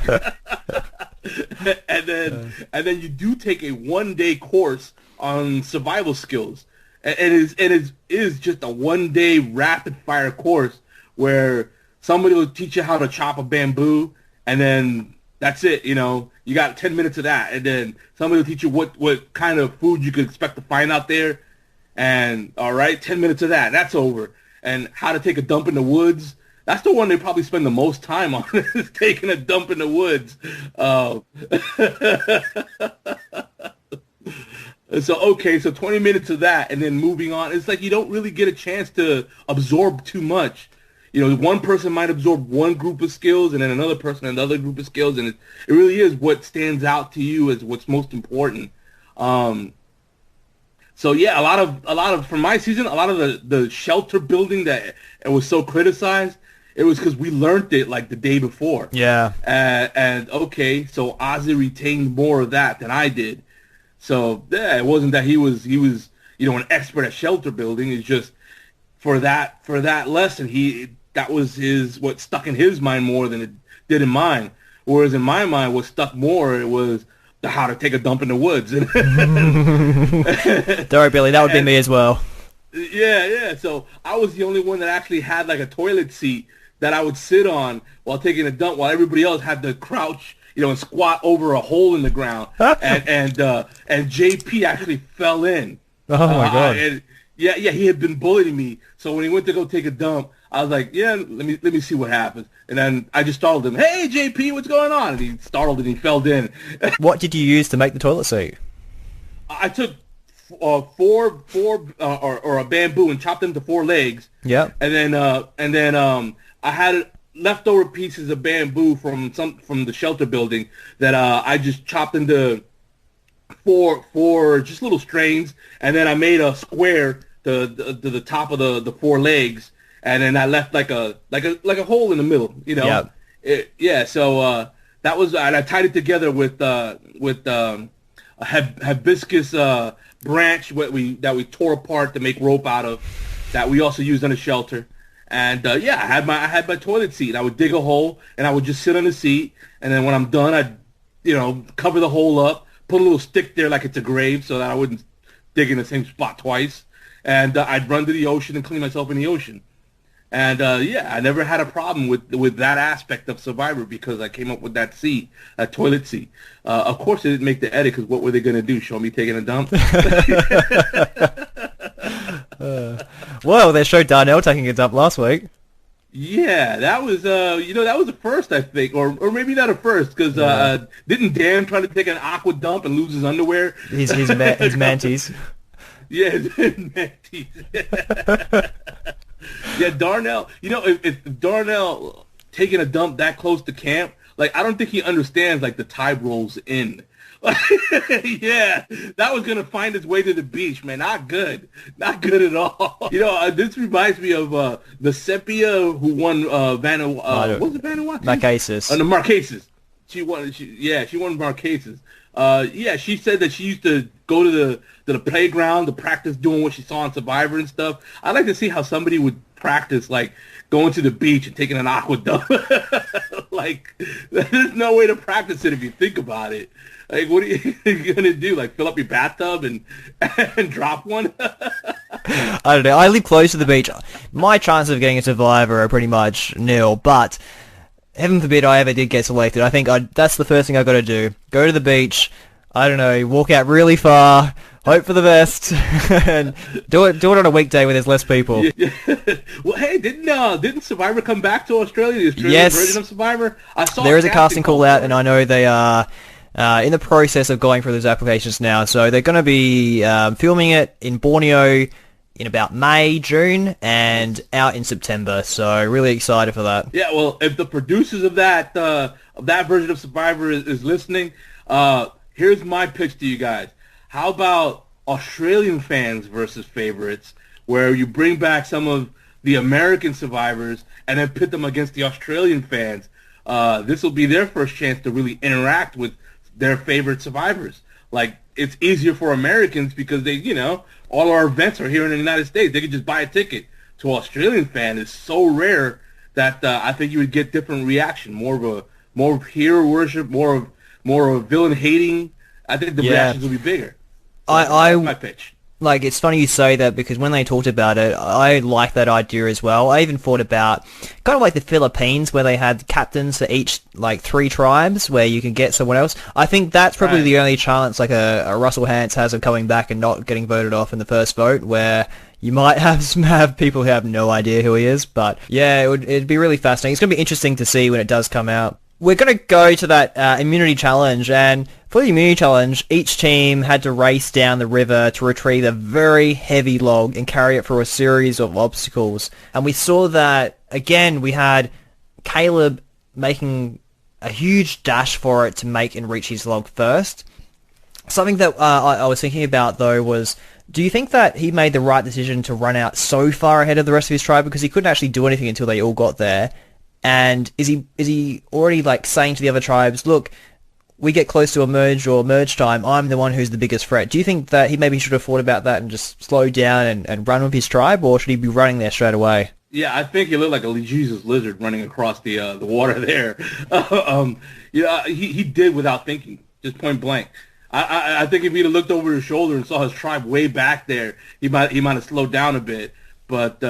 and then you do take a 1-day course on survival skills, and it is just a 1-day rapid fire course where somebody will teach you how to chop a bamboo, and then that's it. You got 10 minutes of that, and then somebody will teach you what kind of food you could expect to find out there. And, all right, 10 minutes of that, that's over. And how to take a dump in the woods, that's the one they probably spend the most time on, is taking a dump in the woods. So 20 minutes of that, and then moving on. It's like you don't really get a chance to absorb too much. One person might absorb one group of skills, and then another person another group of skills, and it really is what stands out to you as what's most important. So yeah, a lot of from my season, a lot of the shelter building that it was so criticized, it was because we learned it like the day before. Yeah. And okay, so Ozzy retained more of that than I did. So yeah, it wasn't that he was an expert at shelter building. It's just for that lesson, that was what stuck in his mind more than it did in mine. Whereas in my mind, what stuck more, it was how to take a dump in the woods. Don't worry, Billy, that would be me as well. Yeah. So I was the only one that actually had like a toilet seat that I would sit on while taking a dump, while everybody else had to crouch and squat over a hole in the ground, and JP actually fell in. Oh my god! And he had been bullying me. So when he went to go take a dump, I was like, yeah, let me see what happens. And then I just startled him. Hey, JP, what's going on? And he startled and he fell in. What did you use to make the toilet seat? I took four or a bamboo and chopped them to 4 legs. Yeah. And then I had leftover pieces of bamboo from the shelter building that I just chopped into four just little strains, and then I made a square to the top of the 4 legs, and then I left like a hole in the middle, Yeah. So that was, and I tied it together with a hibiscus branch that we tore apart to make rope out of, that we also used on the shelter. And I had my toilet seat. I would dig a hole and I would just sit on the seat, and then when I'm done, I'd cover the hole up, put a little stick there like it's a grave so that I wouldn't dig in the same spot twice, and I'd run to the ocean and clean myself in the ocean. And I never had a problem with that aspect of Survivor because I came up with that toilet seat. Of course, it didn't make the edit because what were they going to do? Show me taking a dump? Well, they showed Darnell taking a dump last week. Yeah, that was that was a first, I think, or maybe not a first, because didn't Dan try to take an aqua dump and lose his underwear? His manties. Yeah, his manties. Yeah, Darnell. If Darnell taking a dump that close to camp, like, I don't think he understands like the tide rolls in. Yeah, that was gonna find its way to the beach, man. Not good at all. This reminds me of the Sepia who won what was it, Vanuatu? Marquesas. The Marquesas. She won Marquesas. She said that she used to go to the playground to practice doing what she saw on Survivor and stuff. I'd like to see how somebody would practice, like, going to the beach and taking an aqua dump. Like, there's no way to practice it if you think about it. Like, what are you going to do? Like, fill up your bathtub and drop one? I don't know. I live close to the beach. My chances of getting a Survivor are pretty much nil, but heaven forbid I ever did get selected. I think that's the first thing I've got to do. Go to the beach, I don't know, walk out really far, hope for the best, and do it on a weekday where there's less people. Yeah. Well, hey, didn't Survivor come back to Australia? The Australian version of Survivor? I saw there is a casting call out, and I know they are in the process of going through those applications now. So they're going to be filming it in Borneo in about May, June, and out in September. So really excited for that. Yeah, well, if the producers of that version of Survivor is listening, here's my pitch to you guys. How about Australian fans versus favorites, where you bring back some of the American survivors and then pit them against the Australian fans? This will be their first chance to really interact with their favorite survivors. Like, it's easier for Americans because they, all our events are here in the United States. They could just buy a ticket. To Australian fan is so rare that I think you would get different reaction, more of hero worship, more of villain hating. I think the reactions will be bigger. So that's my pitch. Like, it's funny you say that because when they talked about it, I like that idea as well. I even thought about kind of like the Philippines where they had captains for each, like, 3 tribes where you can get someone else. I think that's probably the only chance, like, a Russell Hantz has of coming back and not getting voted off in the first vote, where you might have people who have no idea who he is. But, yeah, it'd be really fascinating. It's going to be interesting to see when it does come out. We're going to go to that immunity challenge, and for the immunity challenge, each team had to race down the river to retrieve a very heavy log and carry it through a series of obstacles. And we saw that, again, we had Caleb making a huge dash for it to make and reach his log first. Something that I was thinking about, though, was, do you think that he made the right decision to run out so far ahead of the rest of his tribe because he couldn't actually do anything until they all got there? And is he already, like, saying to the other tribes, look, we get close to a merge time, I'm the one who's the biggest threat? Do you think that he maybe should have thought about that and just slowed down and run with his tribe, or should he be running there straight away? Yeah, I think he looked like a Jesus lizard running across the water there. He did without thinking, just point blank. I think if he'd have looked over his shoulder and saw his tribe way back there, he might have slowed down a bit. But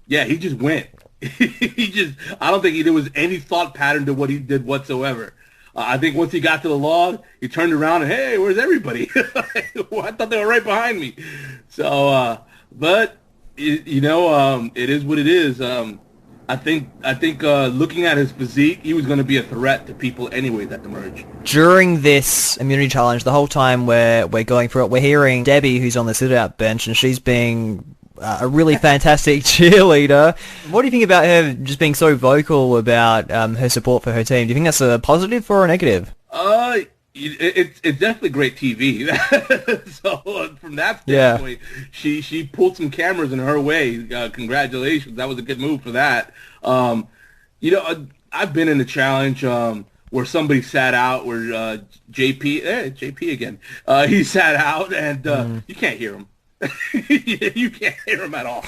he just went. I don't think there was any thought pattern to what he did whatsoever. I think once he got to the log, he turned around and, hey, where's everybody? I thought they were right behind me. So, but it is what it is. I think looking at his physique, he was going to be a threat to people anyways at the merge. During this immunity challenge, the whole time we're going through it, we're hearing Debbie, who's on the sit-out bench, and she's being a really fantastic cheerleader. What do you think about her just being so vocal about her support for her team? Do you think that's a positive or a negative? It's definitely great TV. So from that standpoint, she pulled some cameras in her way. Congratulations, that was a good move for that. I've been in the challenge where somebody sat out, where JP again, he sat out, and you can't hear him. You can't hear him at all.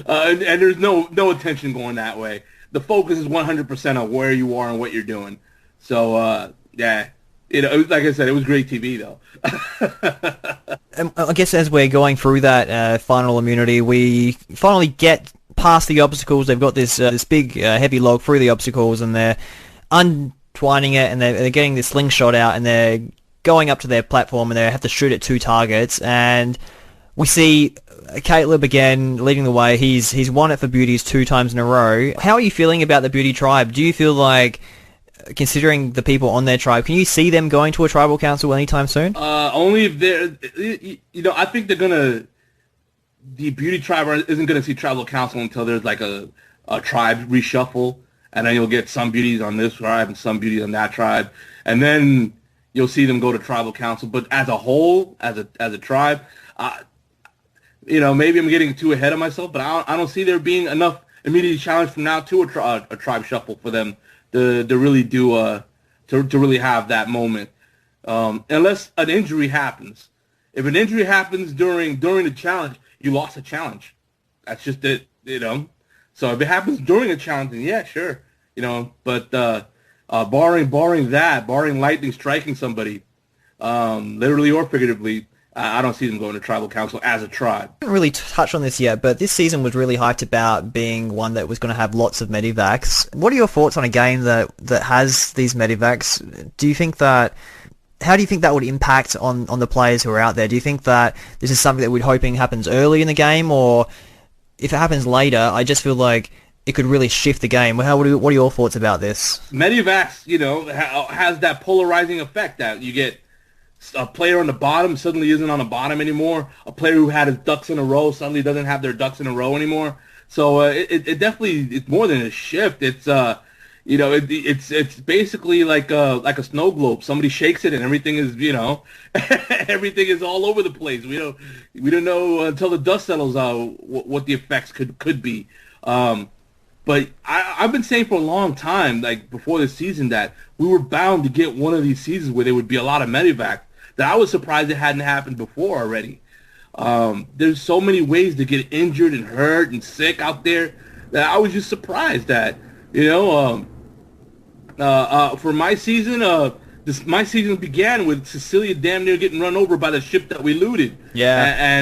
And there's no attention going that way. The focus is 100% on where you are and what you're doing. So, yeah, like I said, it was great TV, though. I guess as we're going through that final immunity, we finally get past the obstacles. They've got this big, heavy log through the obstacles, and they're untwining it, and they're getting this slingshot out, and they're going up to their platform, and they have to shoot at 2 targets, and we see Caleb again leading the way. He's won it for beauties 2 times in a row. How are you feeling about the beauty tribe? Do you feel like, considering the people on their tribe, can you see them going to a tribal council anytime soon? Only if they're, I think the beauty tribe isn't gonna see tribal council until there's like a tribe reshuffle, and then you'll get some beauties on this tribe and some beauties on that tribe, and then you'll see them go to tribal council. But as a whole, as a tribe, maybe I'm getting too ahead of myself, but I don't see there being enough immunity challenge from now to a tribe shuffle for them to really do to really have that moment, unless an injury happens. If an injury happens during the challenge, you lost a challenge. That's just it, So if it happens during a challenge, then yeah, sure, But barring lightning striking somebody, literally or figuratively, I don't see them going to tribal council as a tribe. I haven't really touched on this yet, but this season was really hyped about being one that was going to have lots of medivacs. What are your thoughts on a game that has these medivacs? How do you think that would impact on the players who are out there? Do you think that this is something that we're hoping happens early in the game, or if it happens later, I just feel like it could really shift the game? What are your thoughts about this? Medivacs, has that polarizing effect that you get a player on the bottom suddenly isn't on the bottom anymore. A player who had his ducks in a row suddenly doesn't have their ducks in a row anymore. So it definitely, it's more than a shift. It's it's basically like a snow globe. Somebody shakes it and everything is everything is all over the place. We don't know until the dust settles what the effects could be. But I've been saying for a long time, like before this season, that we were bound to get one of these seasons where there would be a lot of medivac. That I was surprised it hadn't happened before already. There's so many ways to get injured and hurt and sick out there that I was just surprised that, for my season, my season began with Cecilia damn near getting run over by the ship that we looted. Yeah.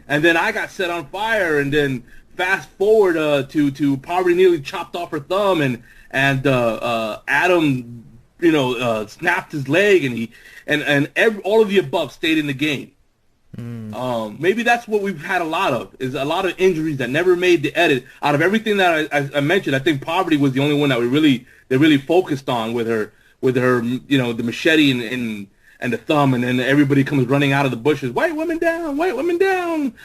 And then I got set on fire, and then fast forward to Poverty nearly chopped off her thumb, and Adam, snapped his leg, and all of the above stayed in the game. Maybe that's what we've had a lot of, is a lot of injuries that never made the edit. Out of everything that I mentioned, I think Poverty was the only one that they really focused on with her, the machete and the thumb, and then everybody comes running out of the bushes. White women down, white women down.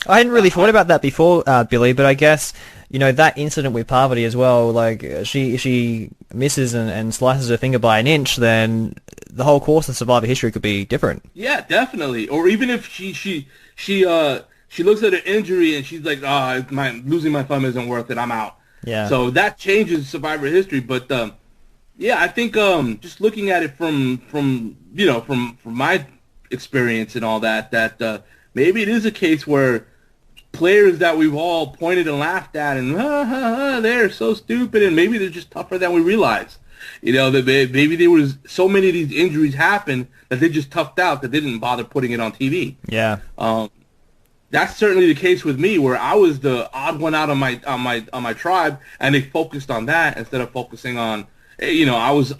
I hadn't really thought about that before, Billy, but I guess, that incident with Parvati as well, like, she misses and slices her finger by an inch, then the whole course of Survivor history could be different. Yeah, definitely. Or even if she looks at her injury and she's like, losing my thumb isn't worth it, I'm out. Yeah. So that changes Survivor history, but I think just looking at it from my experience and all that maybe it is a case where players that we've all pointed and laughed at and they're so stupid, and maybe they're just tougher than we realize. That maybe there was so many of these injuries happen that they just toughed out that they didn't bother putting it on TV. Yeah. that's certainly the case with me, where I was the odd one out on my tribe, and they focused on that instead of focusing on, you know, I was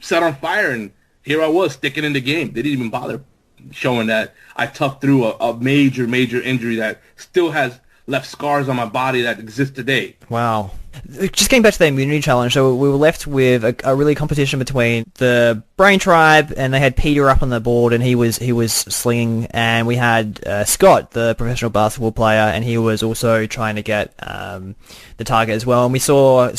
set on fire, and here I was sticking in the game. They didn't even bother showing that I toughed through a major injury that still has left scars on my body that exist today. Wow. Just getting back to the immunity challenge, so we were left with a really competition between the Brain tribe, and they had Peter up on the board, and he was slinging, and we had Scott, the professional basketball player, and he was also trying to get the target as well. And we saw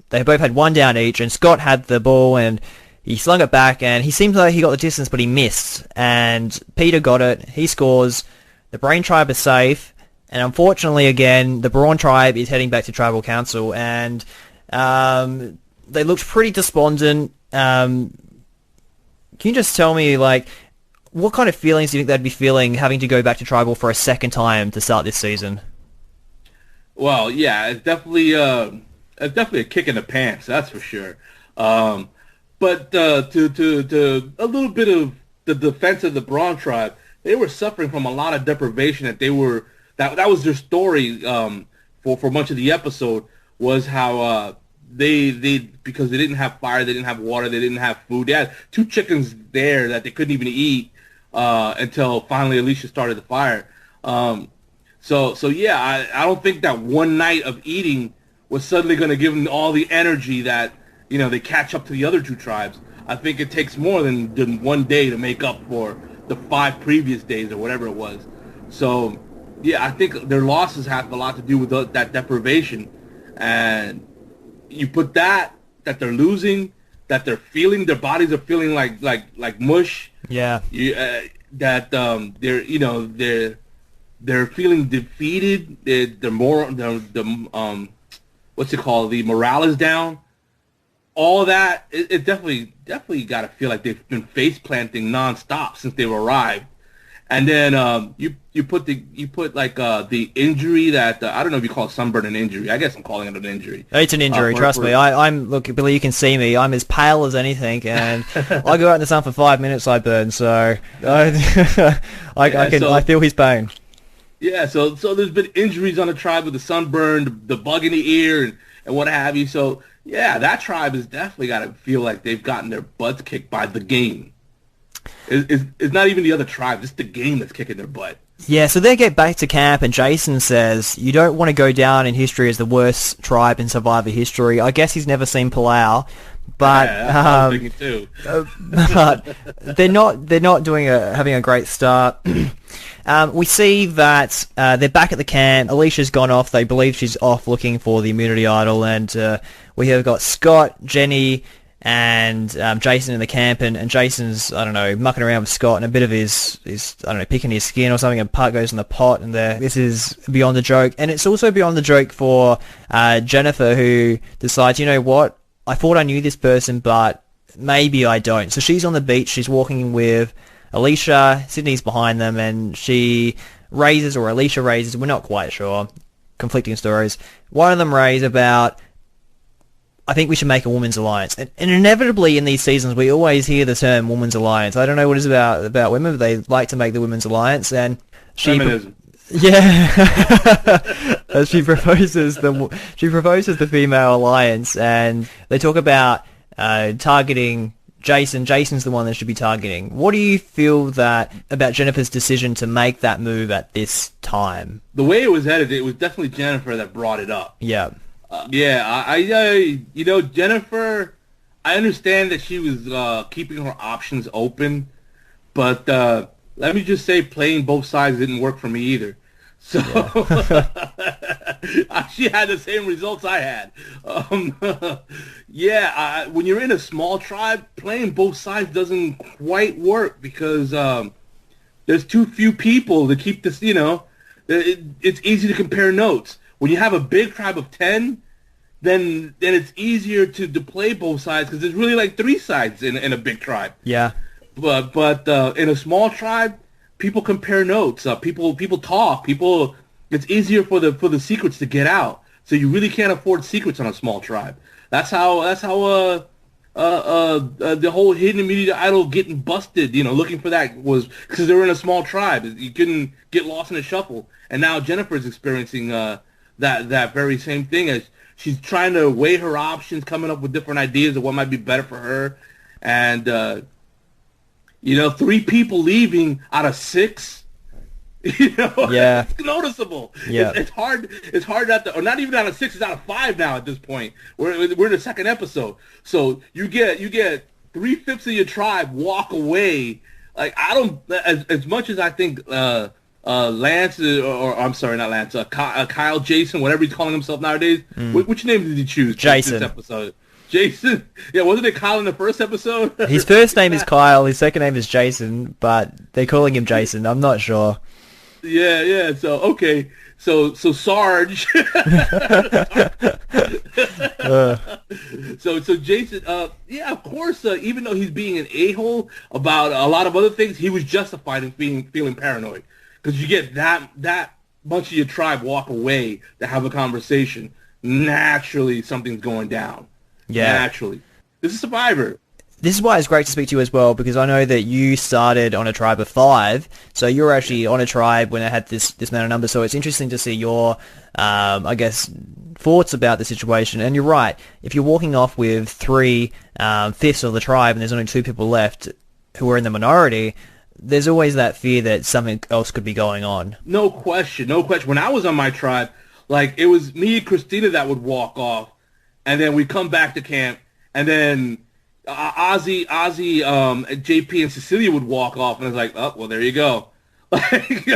they both had one down each, and Scott had the ball, and he slung it back, and he seemed like he got the distance, but he missed. And Peter got it. He scores. The Brain tribe is safe. And unfortunately, again, the Brawn tribe is heading back to Tribal Council, and they looked pretty despondent. Can you just tell me, like, what kind of feelings do you think they'd be feeling having to go back to Tribal for a second time to start this season? Well, yeah, it's definitely a kick in the pants, that's for sure. But to a little bit of the defense of the Brawn tribe, they were suffering from a lot of deprivation that was their story for much of the episode, was how they because they didn't have fire, they didn't have water, they didn't have food. They had 2 chickens there that they couldn't even eat until finally Alicia started the fire. So yeah, I don't think that one night of eating was suddenly going to give them all the energy that, you know, they catch up to the other 2 tribes. I think it takes more than one day to make up for the 5 previous days or whatever it was. So yeah, I think their losses have a lot to do with that deprivation, and you put that they're losing, that they're feeling, their bodies are feeling like mush. Yeah. That they're feeling defeated. What's it called? The morale is down. All that, it definitely got to feel like they've been face planting nonstop since they've arrived. And then you put the injury that I don't know if you call sunburn an injury. I guess I'm calling it an injury. It's an injury, trust me. Look, Billy, you can see me. I'm as pale as anything, and I go out in the sun for 5 minutes, I burn. So I feel his pain. Yeah, so there's been injuries on the tribe with the sunburn, the bug in the ear, and what have you. So yeah, that tribe has definitely got to feel like they've gotten their butts kicked by the game. It's not even the other tribe, it's the game that's kicking their butt. Yeah, so they get back to camp, and Jason says, you don't want to go down in history as the worst tribe in Survivor history. I guess he's never seen Palau, but I'm thinking too. But they're not having a great start. We see that they're back at the camp. Alicia's gone off. They believe she's off looking for the immunity idol, and we have got Scott, Jenny, and Jason in the camp, and Jason's, I don't know, mucking around with Scott, and a bit of his I don't know, picking his skin or something, and part goes in the pot, and this is beyond the joke. And it's also beyond the joke for Jennifer, who decides, you know what, I thought I knew this person, but maybe I don't. So she's on the beach, she's walking with Alicia, Sydney's behind them, and Alicia raises, we're not quite sure, conflicting stories. One of them raised about, I think we should make a women's alliance. And inevitably in these seasons, we always hear the term women's alliance. I don't know what it's about women, but they like to make the women's alliance. And Feminism. She proposes the female alliance, and they talk about targeting Jason. Jason's the one that should be targeting. What do you feel about Jennifer's decision to make that move at this time? The way it was edited, it was definitely Jennifer that brought it up. Yeah. Jennifer, I understand that she was keeping her options open, but let me just say playing both sides didn't work for me either. So she had the same results I had. When you're in a small tribe, playing both sides doesn't quite work because there's too few people to keep this, it's easy to compare notes. When you have a big tribe of 10, then it's easier to play both sides because there's really like 3 sides in a big tribe. Yeah. But in a small tribe, people compare notes. People talk. It's easier for the secrets to get out. So you really can't afford secrets on a small tribe. That's how the whole hidden immunity idol getting busted, looking for that was because they were in a small tribe. You couldn't get lost in the shuffle. And now Jennifer's experiencing that very same thing as she's trying to weigh her options, coming up with different ideas of what might be better for her. And, 3 people leaving out of 6. Yeah, it's noticeable. Yeah, it's hard not to, or not even out of 6, it's out of 5 now at this point. We're in the second episode, so you get 3/5 of your tribe walk away. Like I don't, as much as I think Lance, or I'm sorry, not Lance, Kyle, Jason, whatever he's calling himself nowadays. Which name did he choose? Jason. This episode. Jason. Yeah, wasn't it Kyle in the first episode? His first name is Kyle. His second name is Jason, but they're calling him Jason. I'm not sure. Yeah. So okay. So Sarge. So Jason. Yeah, of course. Even though he's being an a-hole about a lot of other things, he was justified in feeling paranoid because you get that bunch of your tribe walk away to have a conversation. Naturally, something's going down. Yeah. Naturally, this is Survivor. This is why it's great to speak to you as well, because I know that you started on a tribe of 5, so you were actually on a tribe when it had this amount of numbers, so it's interesting to see your, I guess, thoughts about the situation. And you're right, if you're walking off with 3/5 of the tribe and there's only 2 people left who are in the minority, there's always that fear that something else could be going on. No question. When I was on my tribe, like, it was me and Christina that would walk off, and then we'd come back to camp, and then Ozzy, JP, and Cecilia would walk off, and I was like, oh, well, there you go. Like,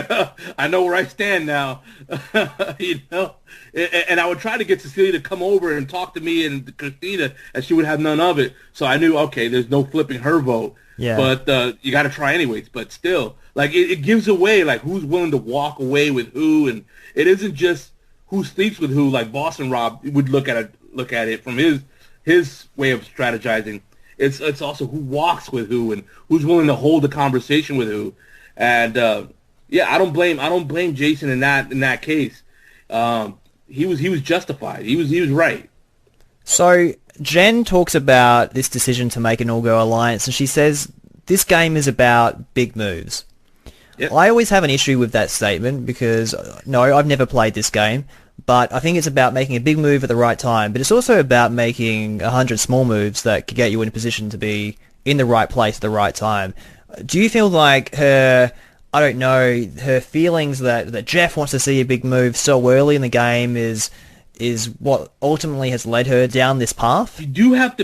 I know where I stand now. And I would try to get Cecilia to come over and talk to me and Christina, and she would have none of it. So I knew, okay, there's no flipping her vote. Yeah. But you got to try anyways. But still, like, it gives away, like, who's willing to walk away with who, and it isn't just who sleeps with who, like Boston Rob would look at it from his way of strategizing. It's also who walks with who and who's willing to hold the conversation with who. And I don't blame Jason in that case. He was justified. He was right. So Jen talks about this decision to make an all-go alliance, and she says this game is about big moves. Yep. I always have an issue with that statement because, no, I've never played this game, but I think it's about making a big move at the right time, but it's also about making 100 small moves that could get you in a position to be in the right place at the right time. Do you feel like her feelings that Jeff wants to see a big move so early in the game is what ultimately has led her down this path? You do have to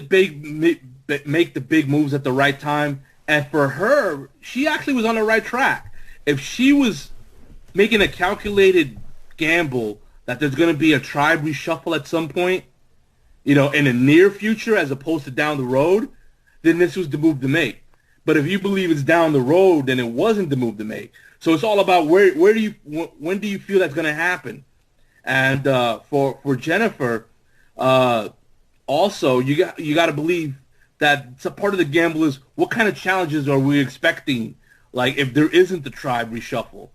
make the big moves at the right time, and for her, she actually was on the right track. If she was making a calculated gamble that there's going to be a tribe reshuffle at some point, in the near future as opposed to down the road, then this was the move to make. But if you believe it's down the road, then it wasn't the move to make. So it's all about when do you feel that's going to happen? And for Jennifer, also you got to believe that part of the gamble is what kind of challenges are we expecting? Like if there isn't the tribe reshuffle,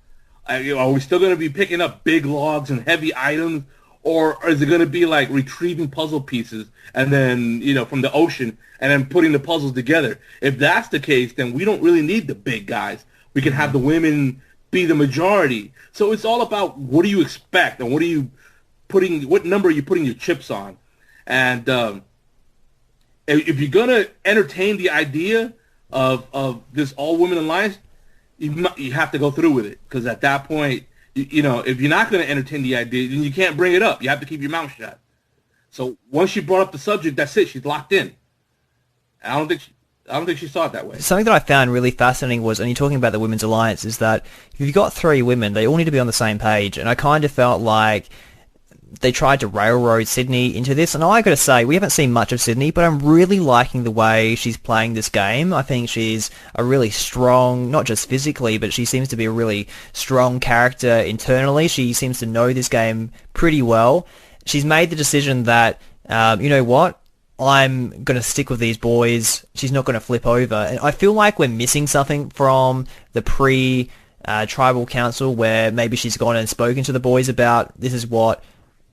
are we still going to be picking up big logs and heavy items, or is it going to be like retrieving puzzle pieces and then from the ocean and then putting the puzzles together? If that's the case, then we don't really need the big guys. We can have the women be the majority. So it's all about what do you expect and what number are you putting your chips on? And if you're going to entertain the idea of this all-women alliance, you have to go through with it, because at that point, if you're not going to entertain the idea, then you can't bring it up. You have to keep your mouth shut. So once she brought up the subject, that's it. She's locked in. I don't think she saw it that way. Something that I found really fascinating was, and you're talking about the Women's Alliance, is that if you've got 3 women, they all need to be on the same page. And I kind of felt like they tried to railroad Sydney into this. And I got to say, we haven't seen much of Sydney, but I'm really liking the way she's playing this game. I think she's a really strong, not just physically, but she seems to be a really strong character internally. She seems to know this game pretty well. She's made the decision that, you know what? I'm going to stick with these boys. She's not going to flip over. And I feel like we're missing something from the tribal council, where maybe she's gone and spoken to the boys about this is what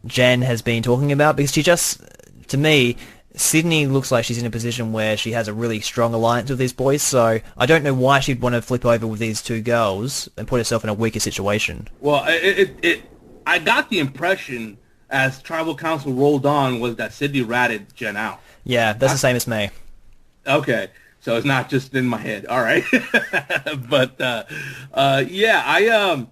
Jen has been talking about, because she just, to me, Sydney looks like she's in a position where she has a really strong alliance with these boys, so I don't know why she'd want to flip over with these two girls and put herself in a weaker situation. Well, I got the impression as Tribal Council rolled on was that Sydney ratted Jen out. Yeah, that's the same as me. Okay, so it's not just in my head. All right, but yeah,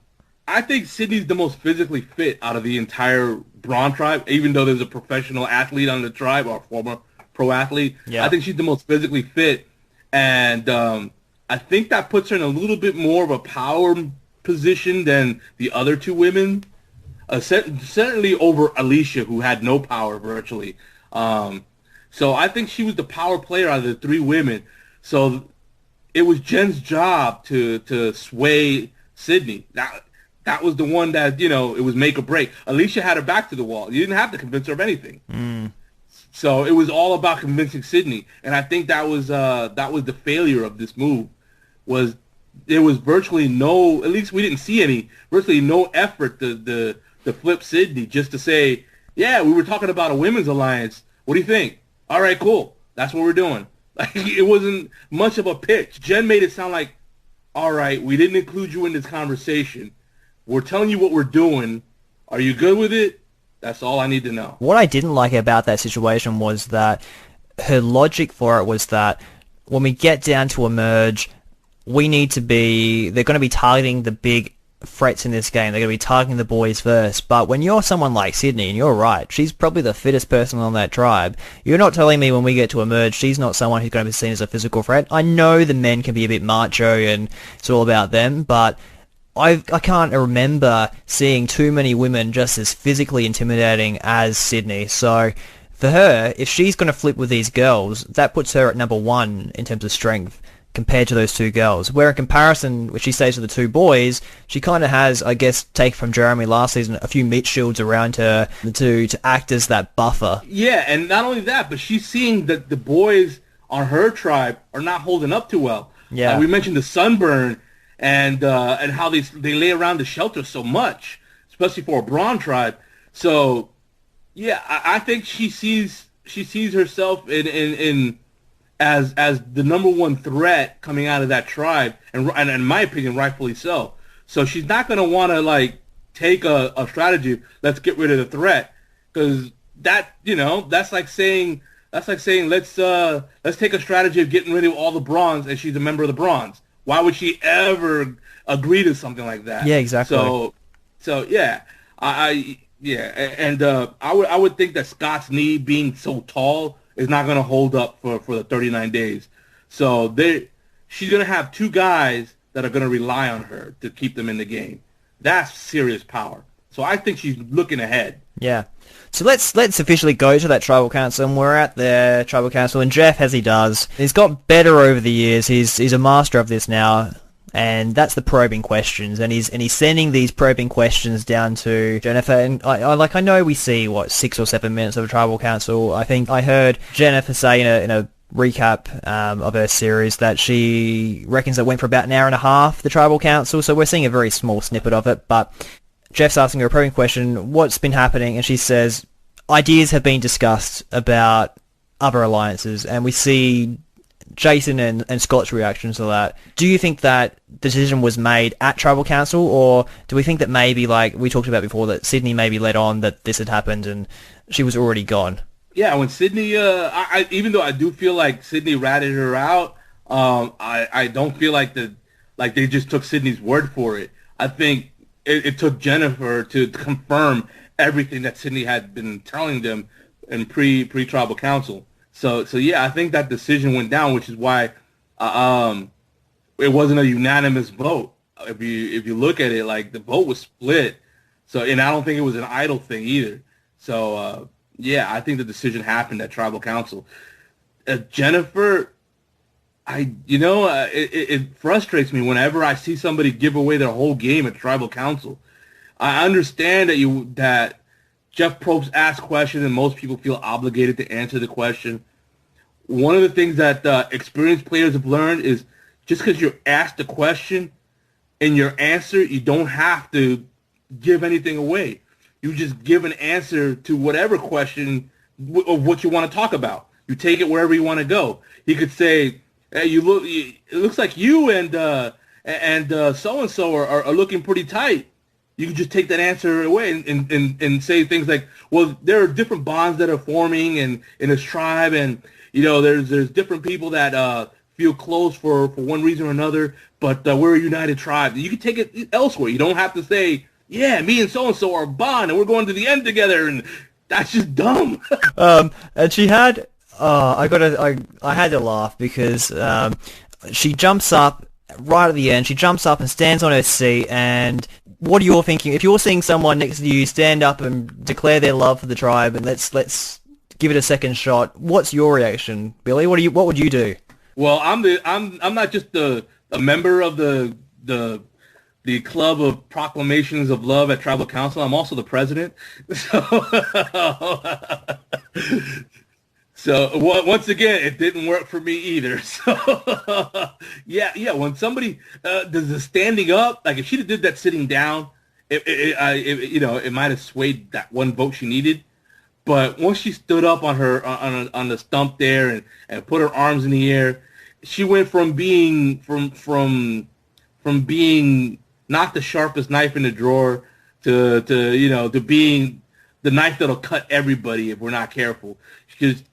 I think Sydney's the most physically fit out of the entire Brawn tribe, even though there's a professional athlete on the tribe or former pro athlete. Yeah. I think she's the most physically fit, and I think that puts her in a little bit more of a power position than the other two women. Certainly over Alicia, who had no power virtually. So I think she was the power player out of the three women. So it was Jen's job to sway Sydney. That was the one that, it was make or break. Alicia had her back to the wall. You didn't have to convince her of anything. So it was all about convincing Sydney. And I think that was the failure of this move. There was virtually no, at least we didn't see virtually no effort to flip Sydney, just to say, yeah, we were talking about a women's alliance. What do you think? All right, cool. That's what we're doing. Like, it wasn't much of a pitch. Jen made it sound like, all right, we didn't include you in this conversation. We're telling you what we're doing. Are you good with it? That's all I need to know. What I didn't like about that situation was that her logic for it was that when we get down to a merge, they're going to be targeting the big threats in this game. They're going to be targeting the boys first. But when you're someone like Sydney, and you're right, she's probably the fittest person on that tribe, you're not telling me when we get to a merge, she's not someone who's going to be seen as a physical threat. I know the men can be a bit macho and it's all about them, but I can't remember seeing too many women just as physically intimidating as Sydney. So for her, if she's going to flip with these girls, that puts her at number one in terms of strength compared to those two girls. Where in comparison, when she stays with the two boys, she kind of has, I guess, take from Jeremy last season, a few meat shields around her to act as that buffer. Yeah, and not only that, but she's seeing that the boys on her tribe are not holding up too well. Yeah. We mentioned the sunburn and how they lay around the shelter so much, especially for a Brawn tribe. So, yeah, I think she sees herself in as the number one threat coming out of that tribe, and in my opinion, rightfully so. So she's not going to want to take a strategy. Let's get rid of the threat, because that's like saying let's take a strategy of getting rid of all the Brawns, and she's a member of the Brawns. Why would she ever agree to something like that? Yeah, exactly. So yeah, I would think that Scott's knee being so tall is not going to hold up for the 39 days. So she's going to have two guys that are going to rely on her to keep them in the game. That's serious power. So I think she's looking ahead. Yeah. So let's officially go to that tribal council, and we're at the tribal council, and Jeff, as he does, he's got better over the years. He's a master of this now, and that's the probing questions, and he's sending these probing questions down to Jennifer. And I know we see 6 or 7 minutes of a tribal council. I think I heard Jennifer say in a recap of her series that she reckons it went for about an hour and a half, the tribal council. So we're seeing a very small snippet of it, but Jeff's asking her a probing question, what's been happening? And she says, ideas have been discussed about other alliances, and we see Jason and Scott's reactions to that. Do you think that decision was made at Tribal Council, or do we think that maybe, like we talked about before, that Sydney maybe let on that this had happened and she was already gone? Yeah, when Sydney, even though I do feel like Sydney ratted her out, I don't feel like they just took Sydney's word for it. I think it took Jennifer to confirm everything that Sydney had been telling them in pre-Tribal Council. So yeah, I think that decision went down, which is why it wasn't a unanimous vote. If you look at it, the vote was split. So, and I don't think it was an idle thing either. So yeah, I think the decision happened at Tribal Council. Jennifer, it frustrates me whenever I see somebody give away their whole game at Tribal Council. I understand that Jeff Probst asks questions and most people feel obligated to answer the question. One of the things that experienced players have learned is just because you're asked a question in your answer, you don't have to give anything away. You just give an answer to whatever question of what you want to talk about. You take it wherever you want to go. He could say, hey, it looks like you and so-and-so are looking pretty tight. You can just take that answer away and say things like, well, there are different bonds that are forming in this tribe, and there's different people that feel close for one reason or another, but we're a united tribe. You can take it elsewhere. You don't have to say, yeah, me and so-and-so are a bond, and we're going to the end together, and that's just dumb. And she had, I had to laugh because she jumps up right at the end. She jumps up and stands on her seat, and what are you all thinking? If you're seeing someone next to you stand up and declare their love for the tribe, and let's give it a second shot, what's your reaction, Billy? What would you do? Well, I'm not just a member of the Club of Proclamations of Love at Tribal Council. I'm also the president. So once again, it didn't work for me either. So yeah. When somebody does the standing up, like if she did that sitting down, it might have swayed that one vote she needed. But once she stood up on on the stump there and put her arms in the air, she went from being from being not the sharpest knife in the drawer to being the knife that'll cut everybody if we're not careful. Because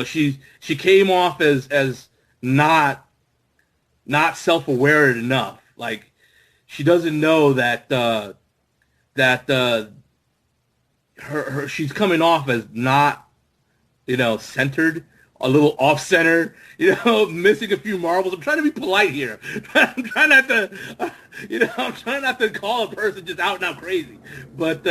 she came off as not self-aware enough. Like she doesn't know that her she's coming off as not centered, a little off center, missing a few marbles. I'm trying to be polite here. I'm trying not to call a person just out and out crazy. But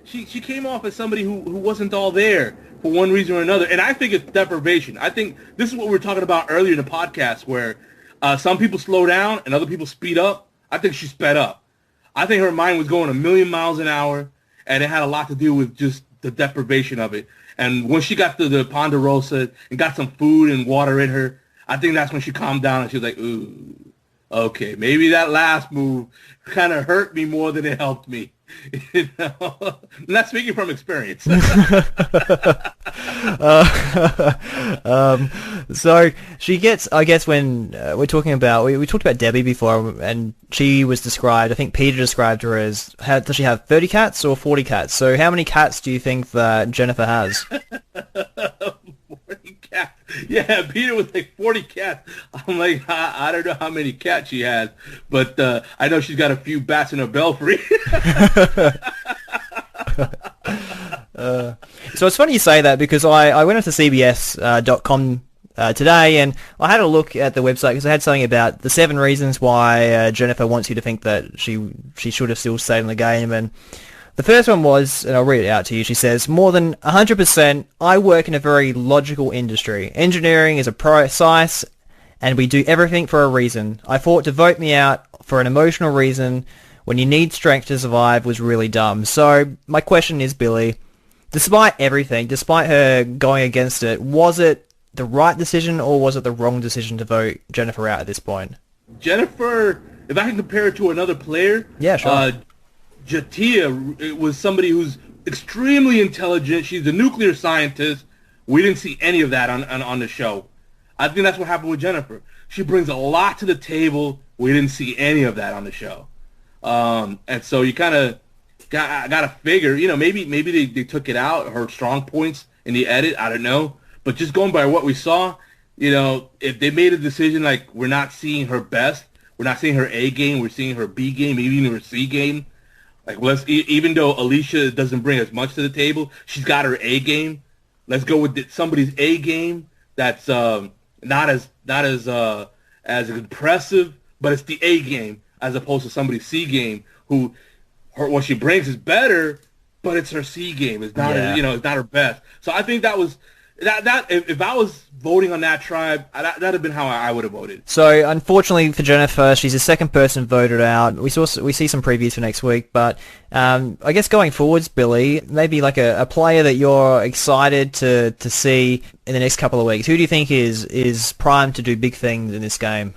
she came off as somebody who wasn't all there for one reason or another. And I think it's deprivation. I think this is what we were talking about earlier in the podcast, where some people slow down and other people speed up. I think she sped up. I think her mind was going a million miles an hour, and it had a lot to do with just the deprivation of it. And when she got to the Ponderosa and got some food and water in her, I think that's when she calmed down and she was like, ooh, okay, maybe that last move kind of hurt me more than it helped me. I'm not speaking from experience. So she gets, I guess, when we're talking about, we talked about Debbie before, and she was described, I think Peter described her as, does she have 30 cats or 40 cats? So how many cats do you think that Jennifer has? 40 cats. Yeah, Peter was like 40 cats. I'm like, I don't know how many cats she has, but I know she's got a few bats in her belfry. So it's funny you say that, because I went onto CBS.com today, and I had a look at the website because I had something about the 7 reasons why Jennifer wants you to think that she should have still stayed in the game. And the first one was, and I'll read it out to you, she says, more than 100%, I work in a very logical industry. Engineering is a precise, and we do everything for a reason. I thought to vote me out for an emotional reason when you need strength to survive was really dumb. So my question is, Billy, despite everything, despite her going against it, was it the right decision or was it the wrong decision to vote Jennifer out at this point? Jennifer, if I can compare it to another player, yeah, sure. Jatia was somebody who's extremely intelligent. She's a nuclear scientist. We didn't see any of that on the show. I think that's what happened with Jennifer. She brings a lot to the table. We didn't see any of that on the show. And so you kind of got to figure, maybe they took it out, her strong points in the edit. I don't know. But just going by what we saw, if they made a decision like we're not seeing her best, we're not seeing her A game, we're seeing her B game, maybe even her C game. Like even though Alicia doesn't bring as much to the table, she's got her A game. Let's go with somebody's A game that's not as impressive, but it's the A game as opposed to somebody's C game who what she brings is better, but it's her C game. It's not it's not her best. So I think that was that if I was voting on that tribe, that'd have been how I would have voted. So unfortunately for Jennifer, she's the second person voted out. We see some previews for next week, but I guess going forwards, Billy, maybe like a player that you're excited to see in the next couple of weeks. Who do you think is primed to do big things in this game?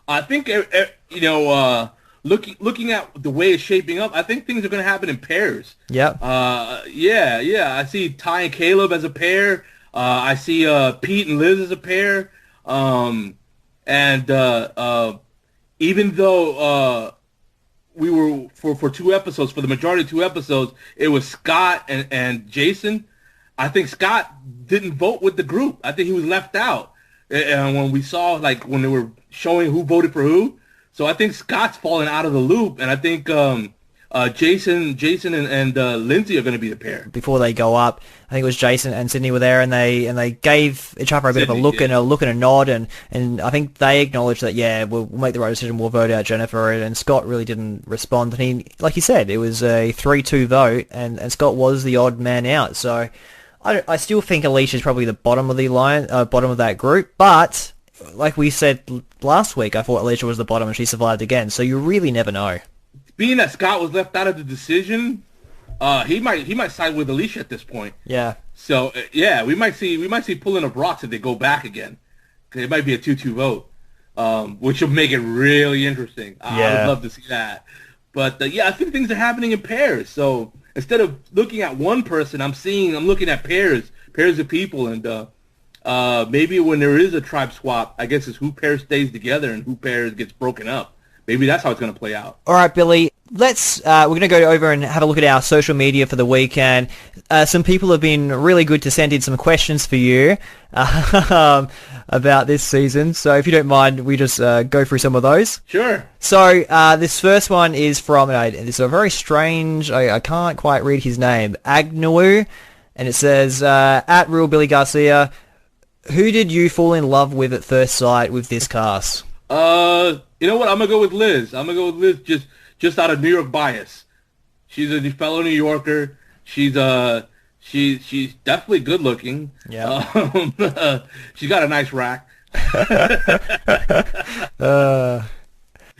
I think looking at the way it's shaping up, I think things are going to happen in pairs. Yep. Yeah. I see Ty and Caleb as a pair. I see Pete and Liz as a pair. Even though we were for 2 episodes, for the majority of 2 episodes, it was Scott and Jason. I think Scott didn't vote with the group. I think he was left out. And when we saw, like, when they were showing who voted for who, so I think Scott's fallen out of the loop, and I think Jason and Lindsay are going to be the pair. Before they go up, I think it was Jason and Sydney were there, and they gave each other a bit of a look and a nod, and I think they acknowledged that, yeah, we'll make the right decision, we'll vote out Jennifer, and Scott really didn't respond. And he, like you said, it was a 3-2 vote, and Scott was the odd man out. So I still think Alicia's probably the bottom of the line, bottom of that group, but like we said last week, I thought Alicia was the bottom and she survived again, so you really never know. Being that Scott was left out of the decision, he might side with Alicia at this point. Yeah. So yeah, we might see pulling of rocks if they go back again. It might be a 2-2 vote, which will make it really interesting. I would love to see that. But yeah, I think things are happening in pairs. So instead of looking at one person, I'm looking at pairs of people, and maybe when there is a tribe swap, I guess it's who pair stays together and who pairs gets broken up. Maybe that's how it's going to play out. All right, Billy, we're going to go over and have a look at our social media for the weekend. Some people have been really good to send in some questions for you about this season. So if you don't mind, we just go through some of those. Sure. So this first one is from, this is a very strange, I can't quite read his name, Agnew, and it says, at Real Billy Garcia, who did you fall in love with at first sight with this cast? You know what? I'm gonna go with Liz. Just out of New York bias. She's a fellow New Yorker. She's definitely good looking. Yeah. She's got a nice rack.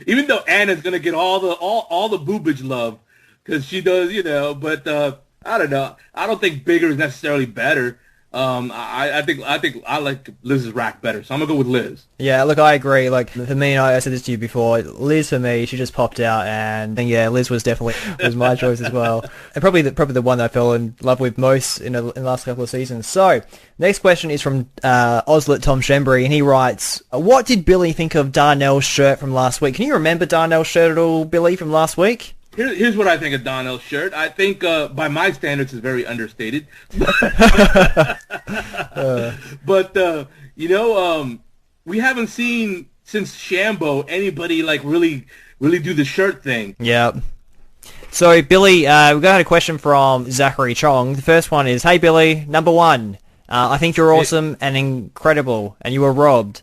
Even though Anna's gonna get all the boobage love because she does, But I don't know. I don't think bigger is necessarily better. I think I like Liz's rack better, so I'm gonna go with Liz. Yeah, look, I agree. Like for me, I said this to you before. Liz for me, she just popped out, and yeah, Liz was my choice as well, and probably the one that I fell in love with most in the last couple of seasons. So, next question is from Oslet Tom Shembry, and he writes, "What did Billy think of Darnell's shirt from last week? Can you remember Darnell's shirt at all, Billy, from last week?" Here's what I think of Donnell's shirt. I think, by my standards, it's very understated. But we haven't seen since Shambo anybody like really do the shirt thing. Yeah. So Billy, we got a question from Zachary Chong. The first one is, "Hey Billy, number one, I think you're awesome and incredible, and you were robbed.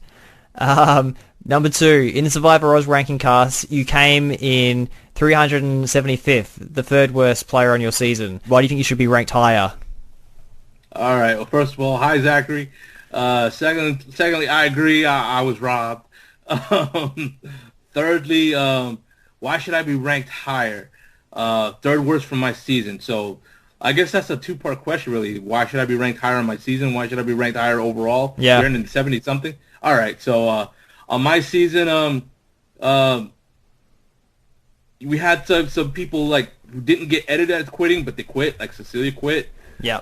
Number two, in the Survivor Oz ranking cast, you came in 375th, the third worst player on your season. Why do you think you should be ranked higher?" All right. Well, first of all, hi Zachary. Secondly, I agree. I was robbed. Thirdly, why should I be ranked higher? Third worst from my season. So I guess that's a 2-part question, really. Why should I be ranked higher on my season? Why should I be ranked higher overall? Yeah. You're in the 70 something. All right. So on my season, we had some people like who didn't get edited as quitting, but they quit. Like Cecilia quit. Yeah.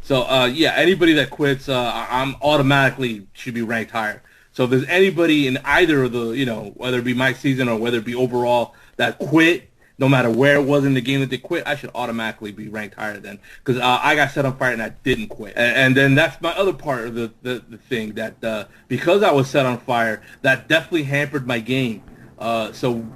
Anybody that quits, I'm automatically should be ranked higher. So if there's anybody in either of the, whether it be my season or whether it be overall that quit, no matter where it was in the game that they quit, I should automatically be ranked higher then, because I got set on fire and I didn't quit. And then that's my other part of the thing, that because I was set on fire, that definitely hampered my game. So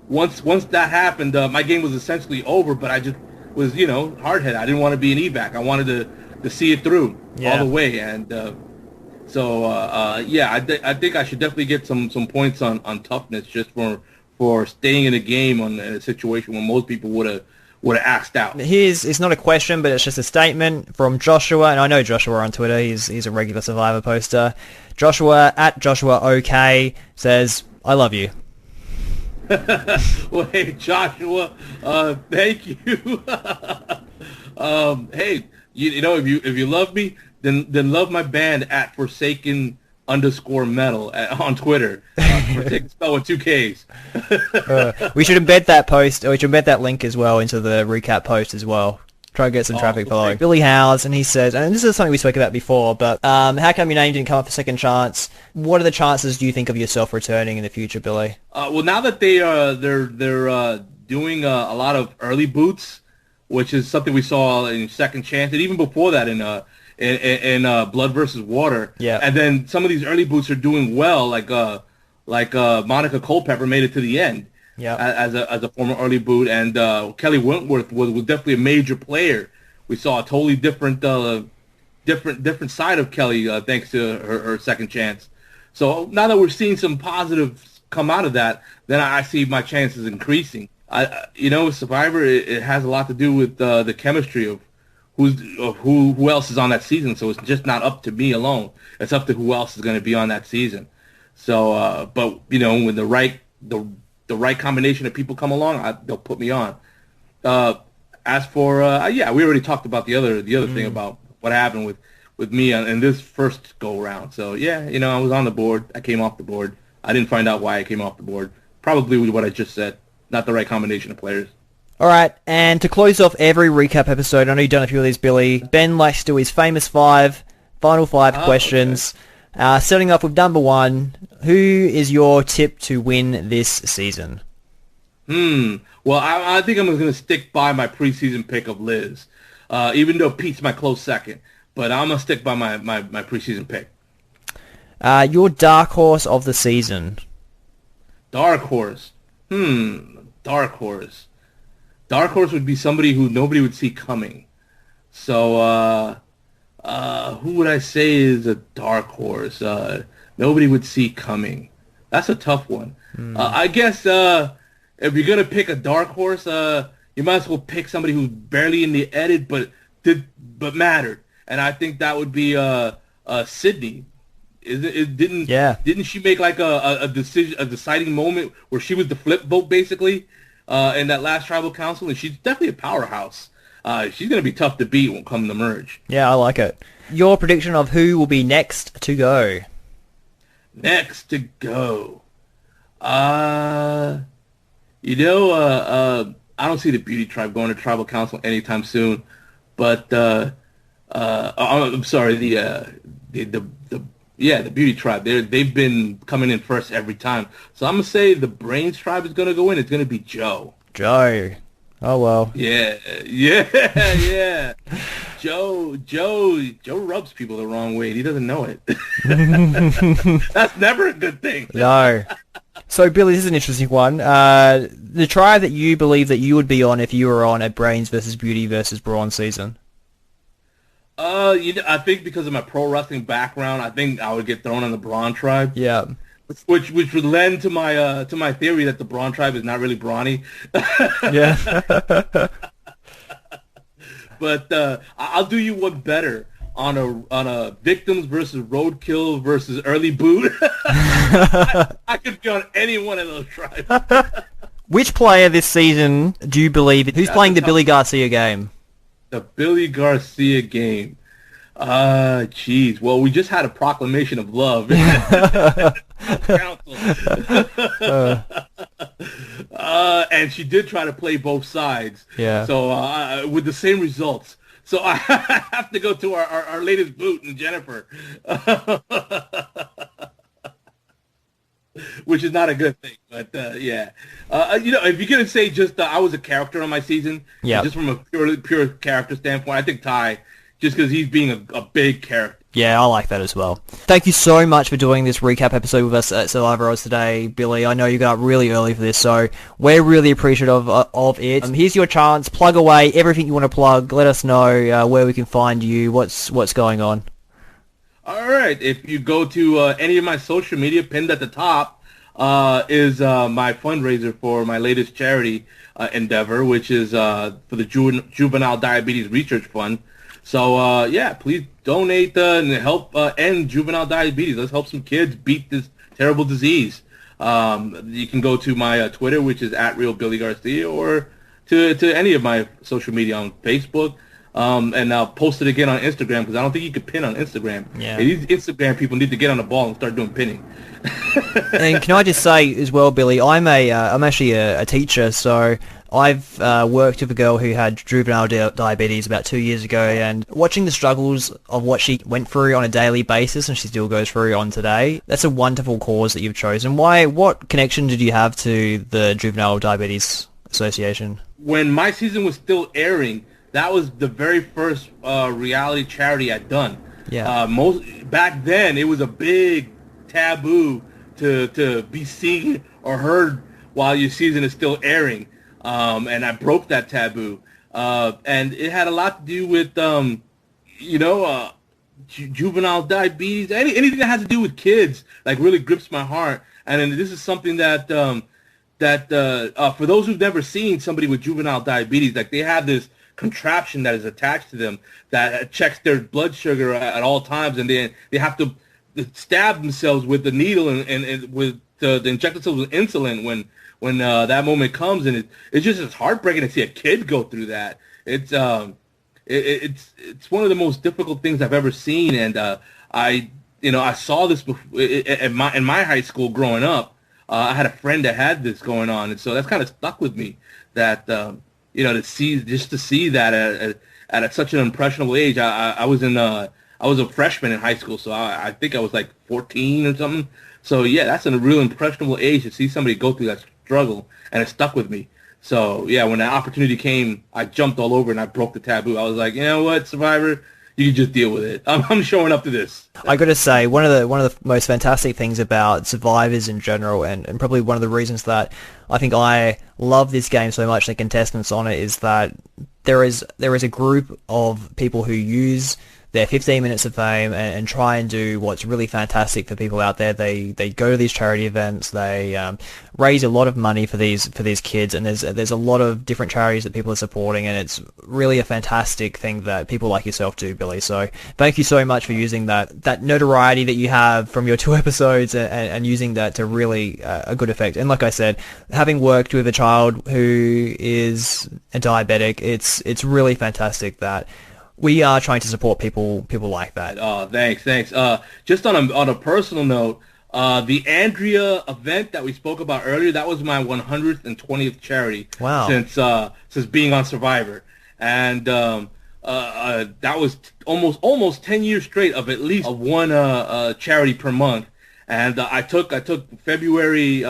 once that happened, my game was essentially over, but I just was, hard-headed. I didn't want to be an evac. I wanted to see it through all the way. And I think I should definitely get some points on toughness just for staying in a game in a situation where most people would have axed out. It's not a question, but it's just a statement from Joshua, and I know Joshua on Twitter. He's a regular Survivor poster. Joshua at Joshua OK says, "I love you." Well, hey Joshua, thank you. Hey, if you love me, then love my band at Forsaken underscore medal on Twitter for taking spell with 2 Ks. We should embed that post, or we should embed that link as well into the recap post as well. Try and get some traffic following. Billy Howes, and he says, and this is something we spoke about before, but how come your name didn't come up for second chance? What are the chances do you think of yourself returning in the future, Billy? Well, now that they're doing a lot of early boots, which is something we saw in Second Chance, and even before that in Blood versus Water. Yeah. And then some of these early boots are doing well, like Monica Culpepper made it to the end. Yeah. As a former early boot, and Kelly Wentworth was definitely a major player. We saw a totally different side of Kelly thanks to her Second Chance. So now that we're seeing some positives come out of that, then I see my chances increasing. Survivor, it has a lot to do with the chemistry of who else is on that season. So it's just not up to me alone. It's up to who else is going to be on that season. So, but when the right combination of people come along, they'll put me on. As for we already talked about the other thing about what happened with me in this first go round. So I was on the board. I came off the board. I didn't find out why I came off the board. Probably with what I just said. Not the right combination of players. All right, and to close off every recap episode, I know you've done a few of these, Billy. Ben likes to do his famous final five questions. Okay. Starting off with number 1, who is your tip to win this season? Well, I think I'm going to stick by my preseason pick of Liz, even though Pete's my close second. But I'm going to stick by my preseason pick. Your dark horse of the season? Dark horse. Dark horse. Dark horse would be somebody who nobody would see coming. So, who would I say is a dark horse? Nobody would see coming. That's a tough one. I guess if you're gonna pick a dark horse, you might as well pick somebody who's barely in the edit, but mattered. And I think that would be Sydney. Didn't she make like a deciding moment where she was the flip vote basically in that last tribal council, and she's definitely a powerhouse. She's going to be tough to beat when come to merge. Yeah, I like it. Your prediction of who will be next to go? Next to go. I don't see the Beauty Tribe going to tribal council anytime soon. But I'm sorry, the Beauty Tribe. They've been coming in first every time. So I'm gonna say the Brains Tribe is gonna go in. It's gonna be Joe. Joe. Oh well. Yeah. Joe rubs people the wrong way. He doesn't know it. That's never a good thing. No. So Billy, this is an interesting one. The tribe that you believe that you would be on if you were on a Brains versus Beauty versus Brawn season. I think because of my pro wrestling background, I think I would get thrown on the Brawn Tribe. Yeah. Which would lend to my theory that the Brawn Tribe is not really brawny. Yeah. But I'll do you one better on a victims versus roadkill versus early boot. I could be on any one of those tribes. Which player this season do you believe who's playing the Billy Garcia game? The Billy Garcia game. Jeez. Well, we just had a proclamation of love. And she did try to play both sides. Yeah. So with the same results. So I have to go to our latest boot and Jennifer. Which is not a good thing, but yeah. If you're gonna say just I was a character on my season, just from a pure character standpoint, I think Ty, just because he's being a big character. Yeah, I like that as well. Thank you so much for doing this recap episode with us at Survivor Oz today, Billy. I know you got up really early for this, so we're really appreciative of it. Here's your chance. Plug away everything you want to plug. Let us know where we can find you, what's going on. All right. If you go to any of my social media, pinned at the top is my fundraiser for my latest charity endeavor, which is for the Juvenile Diabetes Research Fund. So, please donate and help end juvenile diabetes. Let's help some kids beat this terrible disease. You can go to my Twitter, which is @RealBillyGarcia, or to any of my social media on Facebook. and I'll post it again on Instagram because I don't think you could pin on Instagram. Yeah. And these Instagram people need to get on the ball and start doing pinning. And can I just say as well, Billy, I'm actually a teacher, so I've worked with a girl who had juvenile diabetes about 2 years ago, and watching the struggles of what she went through on a daily basis, and she still goes through on today, that's a wonderful cause that you've chosen. What connection did you have to the Juvenile Diabetes Association? When my season was still airing, that was the very first reality charity I'd done. Yeah. Back then, it was a big taboo to be seen or heard while your season is still airing. And I broke that taboo. And it had a lot to do with, juvenile diabetes. Anything that has to do with kids, like, really grips my heart. And then this is something that for those who've never seen somebody with juvenile diabetes, like, they have this contraption that is attached to them that checks their blood sugar at all times, and they have to stab themselves with the needle and with the inject themselves with insulin when that moment comes, and it's heartbreaking to see a kid go through that. It's one of the most difficult things I've ever seen, and I saw this before, in my high school growing up. I had a friend that had this going on, and so that's kind of stuck with me. That to see that at such an impressionable age. I was a freshman in high school, so I think I was like 14 or something. So yeah, that's a real impressionable age to see somebody go through that struggle, and it stuck with me. So yeah, when that opportunity came, I jumped all over and I broke the taboo. I was like, you know what, Survivor, you can just deal with it. I'm showing up to this. I got to say, one of the most fantastic things about Survivors in general, and probably one of the reasons that I think I love this game so much, the contestants on it, is that there is a group of people who use their 15 minutes of fame and try and do what's really fantastic for people out there. They go to these charity events, they raise a lot of money for these kids, and there's a lot of different charities that people are supporting, and it's really a fantastic thing that people like yourself do, Billy. So thank you so much for using that notoriety that you have from your 2 episodes and using that to really a good effect. And like I said, having worked with a child who is a diabetic, it's really fantastic that we are trying to support people like that. Oh, thanks. Just on a personal note, the Andrea event that we spoke about earlier, that was my 100th and 20th charity. Wow. Since being on Survivor, and that was almost 10 years straight of at least one charity per month. And I took February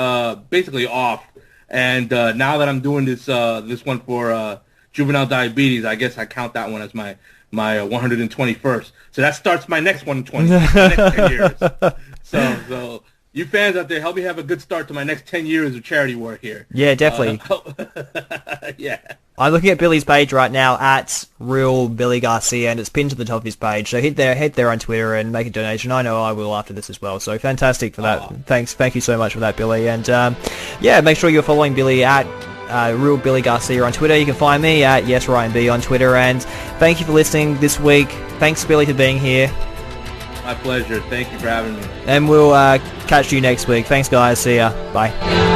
basically off, and now that I'm doing this one for juvenile diabetes, I guess I count that one as my 121st. So that starts my next 120, next 10 years. So you fans out there, help me have a good start to my next 10 years of charity work here. Yeah, definitely. Yeah. I'm looking at Billy's page right now, at Real Billy Garcia, and it's pinned to the top of his page. So head there on Twitter and make a donation. I know I will after this as well. So fantastic for that. Thank you so much for that, Billy. And yeah, make sure you're following Billy at Real Billy Garcia on Twitter. You can find me at YesRyanB on Twitter. And thank you for listening this week. Thanks, Billy, for being here. My pleasure. Thank you for having me. And we'll catch you next week. Thanks, guys. See ya. Bye.